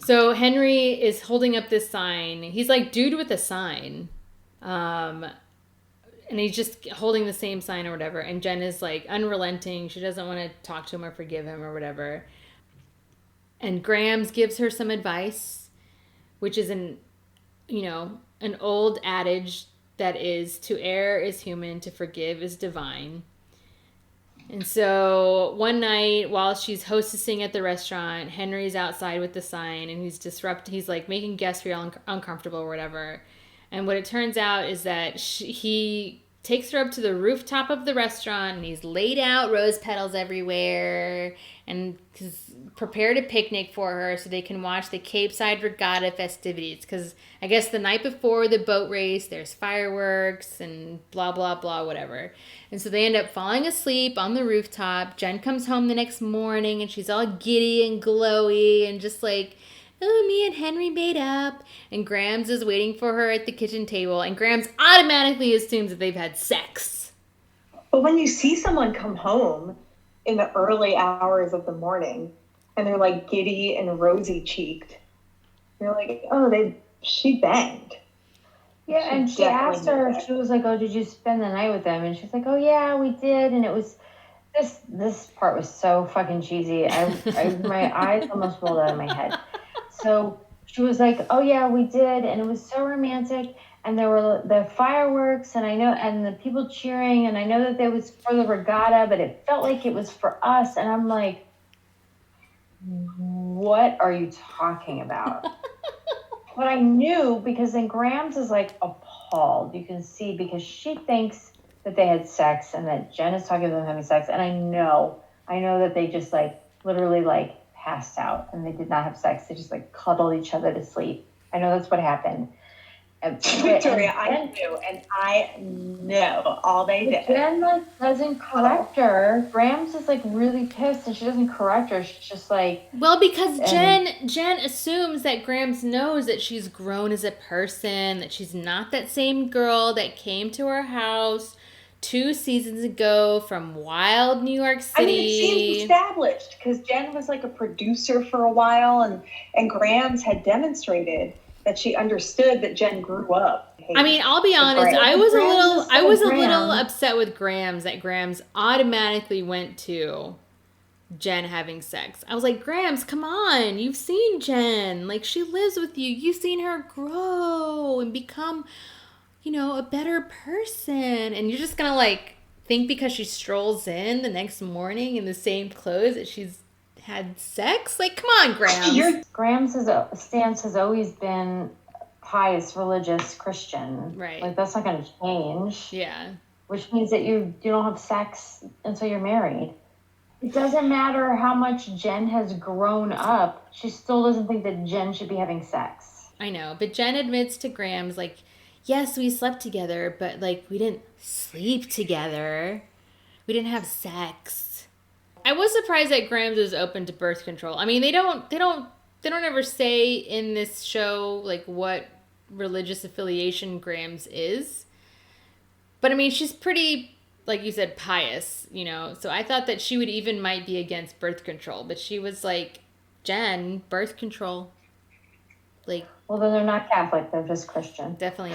So Henry is holding up this sign. He's like dude with a sign. And he's just holding the same sign or whatever. And Jen is like unrelenting. She doesn't want to talk to him or forgive him or whatever. And Grams gives her some advice, which is an old adage that is, to err is human, to forgive is divine. And so one night while she's hostessing at the restaurant, Henry's outside with the sign and he's like making guests feel uncomfortable or whatever. And what it turns out is that he takes her up to the rooftop of the restaurant and he's laid out rose petals everywhere and he's prepared a picnic for her so they can watch the Capeside Regatta festivities. Because I guess the night before the boat race, there's fireworks and blah, blah, blah, whatever. And so they end up falling asleep on the rooftop. Jen comes home the next morning and she's all giddy and glowy and just like, oh, me and Henry made up. And Grams is waiting for her at the kitchen table. And Grams automatically assumes that they've had sex. But when you see someone come home in the early hours of the morning and they're like giddy and rosy cheeked, you're like, oh, she banged. Yeah, and she asked her, she was like, oh, did you spend the night with them? And she's like, oh, yeah, we did. And it was, this part was so fucking cheesy. My eyes almost rolled out of my head. So she was like, oh, yeah, we did. And it was so romantic. And there were the fireworks and the people cheering. And I know that it was for the regatta, but it felt like it was for us. And I'm like, what are you talking about? But I knew because then Grams is like appalled. You can see because she thinks that they had sex and that Jen is talking about them having sex. And I know that they just like literally like passed out and they did not have sex. They just like cuddled each other to sleep. I know that's what happened. Victoria, I know all they did. Jen like doesn't correct her. Grams is like really pissed and she doesn't correct her. She's just like, well, because Jen assumes that Grams knows that she's grown as a person, that she's not that same girl that came to her house 2 seasons ago from wild New York City. I mean, it seems established because Jen was like a producer for a while and Grams had demonstrated that she understood that Jen grew up. I mean, I'll be honest, I was a little upset with Grams that Grams automatically went to Jen having sex. I was like, Grams, come on, you've seen Jen. Like, she lives with you. You've seen her grow and become, a better person. And you're just gonna like think because she strolls in the next morning in the same clothes that she's had sex? Like, come on, Grams. Grams' stance has always been pious, religious, Christian. Right. Like, that's not going to change. Yeah. Which means that you don't have sex until you're married. It doesn't matter how much Jen has grown up. She still doesn't think that Jen should be having sex. I know. But Jen admits to Grams, like, yes, we slept together, but, like, we didn't sleep together. We didn't have sex. I was surprised that Grams was open to birth control. I mean, they don't ever say in this show like what religious affiliation Grams is. But I mean, she's pretty, like you said, pious, So I thought that she might be against birth control, but she was like, Jen, birth control. Like, well, then they're not Catholic, they're just Christian. Definitely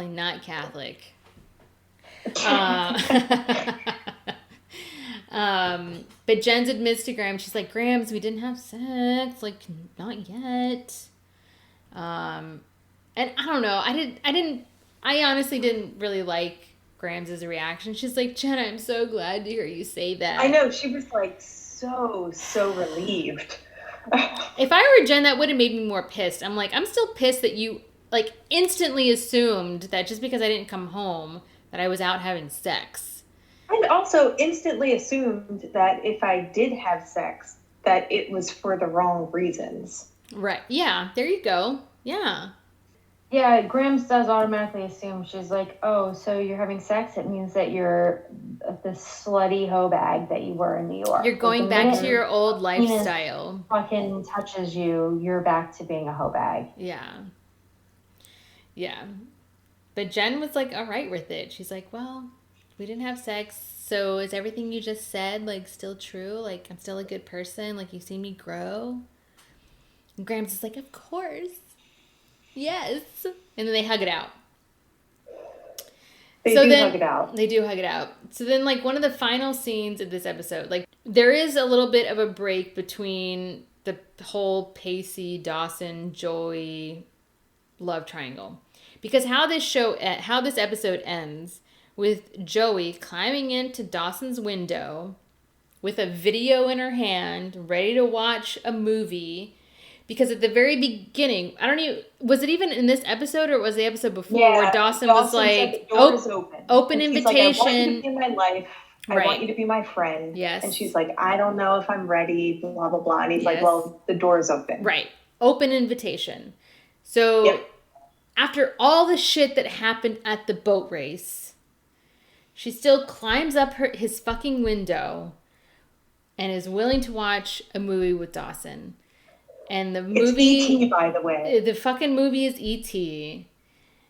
not Catholic. But Jen admits to Grams, she's like, Grams, we didn't have sex, like, not yet. And I don't know, I honestly didn't really like Grams' reaction. She's like, Jen, I'm so glad to hear you say that. I know, she was like so relieved. If I were Jen, that would have made me more pissed. I'm like, I'm still pissed that you like instantly assumed that just because I didn't come home that I was out having sex. And also instantly assumed that if I did have sex, that it was for the wrong reasons. Right. Yeah. There you go. Yeah. Yeah, Grams does automatically assume. She's like, oh, so you're having sex? It means that you're the slutty hoe bag that you were in New York. You're going back to your old lifestyle. Fucking touches you, you're back to being a hoe bag. Yeah. Yeah. But Jen was like, all right with it. She's like, well, we didn't have sex, so is everything you just said, like, still true? Like, I'm still a good person? Like, you've seen me grow? And Grams is like, of course. Yes. And then they hug it out. They do hug it out. They do hug it out. So then, like, one of the final scenes of this episode, like, there is a little bit of a break between the whole Pacey, Dawson, Joey love triangle. Because how this episode ends with Joey climbing into Dawson's window with a video in her hand, ready to watch a movie. Because at the very beginning, was it even in this episode or was the episode before where Dawson was like, open invitation. Like, I want you to be in my life. Right. I want you to be my friend. Yes. And she's like, I don't know if I'm ready, blah, blah, blah. And he's like, well, the door is open. Right. Open invitation. So after all the shit that happened at the boat race, she still climbs up his fucking window and is willing to watch a movie with Dawson. And the movie... It's E.T., by the way. The fucking movie is E.T.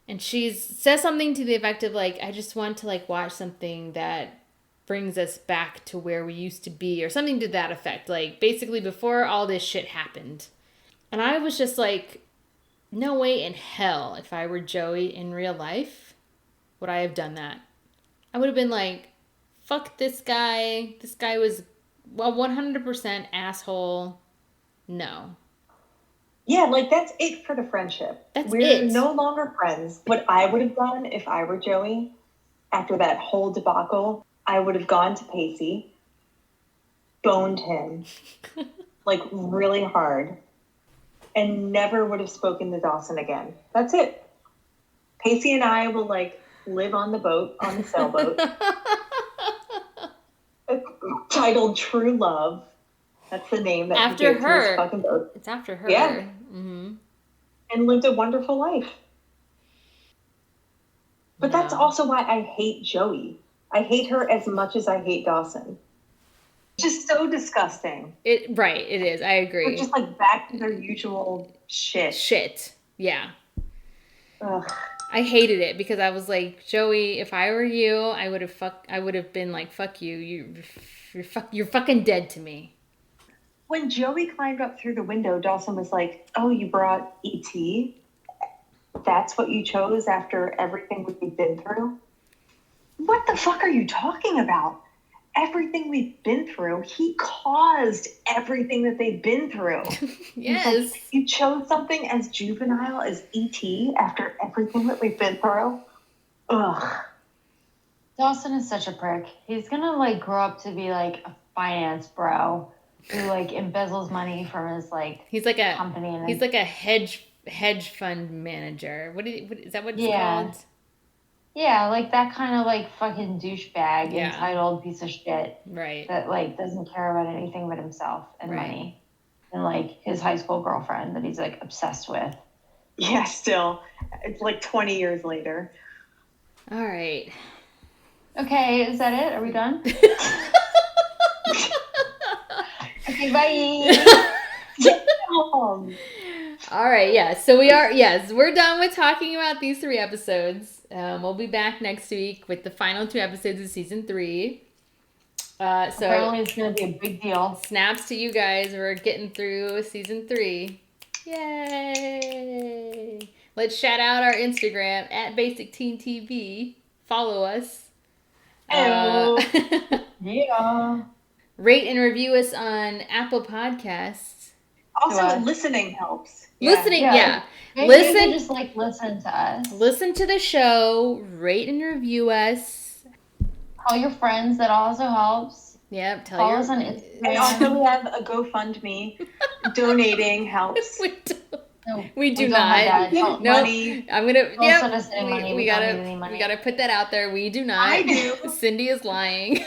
And she says something to the effect of, like, I just want to, like, watch something that brings us back to where we used to be, or something to that effect. Like, basically before all this shit happened. And I was just like, no way in hell, if I were Joey in real life, would I have done that. I would have been like, fuck this guy. This guy was a 100% asshole. No. Yeah, like, that's it for the friendship. We're no longer friends. What I would have done if I were Joey, after that whole debacle, I would have gone to Pacey, boned him, like, really hard, and never would have spoken to Dawson again. That's it. Pacey and I will, like, live on the boat, on the sailboat, titled True Love. That's the name that after he gave to his fucking boat. It's after her. Yeah. Mm-hmm. And lived a wonderful life. But that's also why I hate Joey. I hate her as much as I hate Dawson. Just so disgusting. It is. I agree. They're just like back to their usual shit. Yeah. Ugh. I hated it because I was like, Joey, if I were you, I would have been like, fuck you. You're fucking dead to me. When Joey climbed up through the window, Dawson was like, oh, you brought E.T.? That's what you chose after everything we've been through? What the fuck are you talking about? Everything we've been through, he caused everything that they've been through. Yes. Like, you chose something as juvenile as E.T. after everything that we've been through? Ugh. Dawson is such a prick. He's gonna, like, grow up to be, like, a finance bro who, like, embezzles money from his, like, he's like a company. And he's like a hedge fund manager. What is that what it's called? Yeah, like that kind of, like, fucking douchebag, entitled piece of shit. Right. That, like, doesn't care about anything but himself and money. And, like, his high school girlfriend that he's, like, obsessed with. Yeah, still. It's like 20 years later. All right. Okay, is that it? Are we done? Okay, bye. All right, yeah. So we're done with talking about these 3 episodes. We'll be back next week with the final 2 episodes of season 3. So apparently it's going to be a big deal. Snaps to you guys. We're getting through season 3. Yay! Let's shout out our Instagram @BasicTeenTV. Follow us. Yeah. Rate and review us on Apple Podcasts. Also, listening helps. Listening, yeah. Maybe just, like, listen to us. Listen to the show. Rate and review us. Tell your friends. That also helps. Yep. Follow us on Instagram. And also, we have a GoFundMe. Donating helps. We do not. No, money. I'm gonna. Don't send us any money. We gotta put that out there. We do not. I do. Cindy is lying.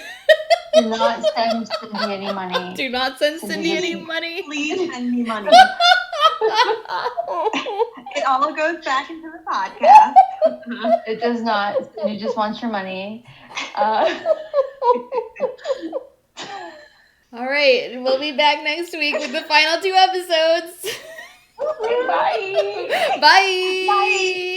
Do not send Cindy any money. Do not send Cindy any money. Please send me money. It all goes back into the podcast. It does not. Cindy just wants your money. All right. We'll be back next week with the final 2 episodes. Bye. Bye. Bye.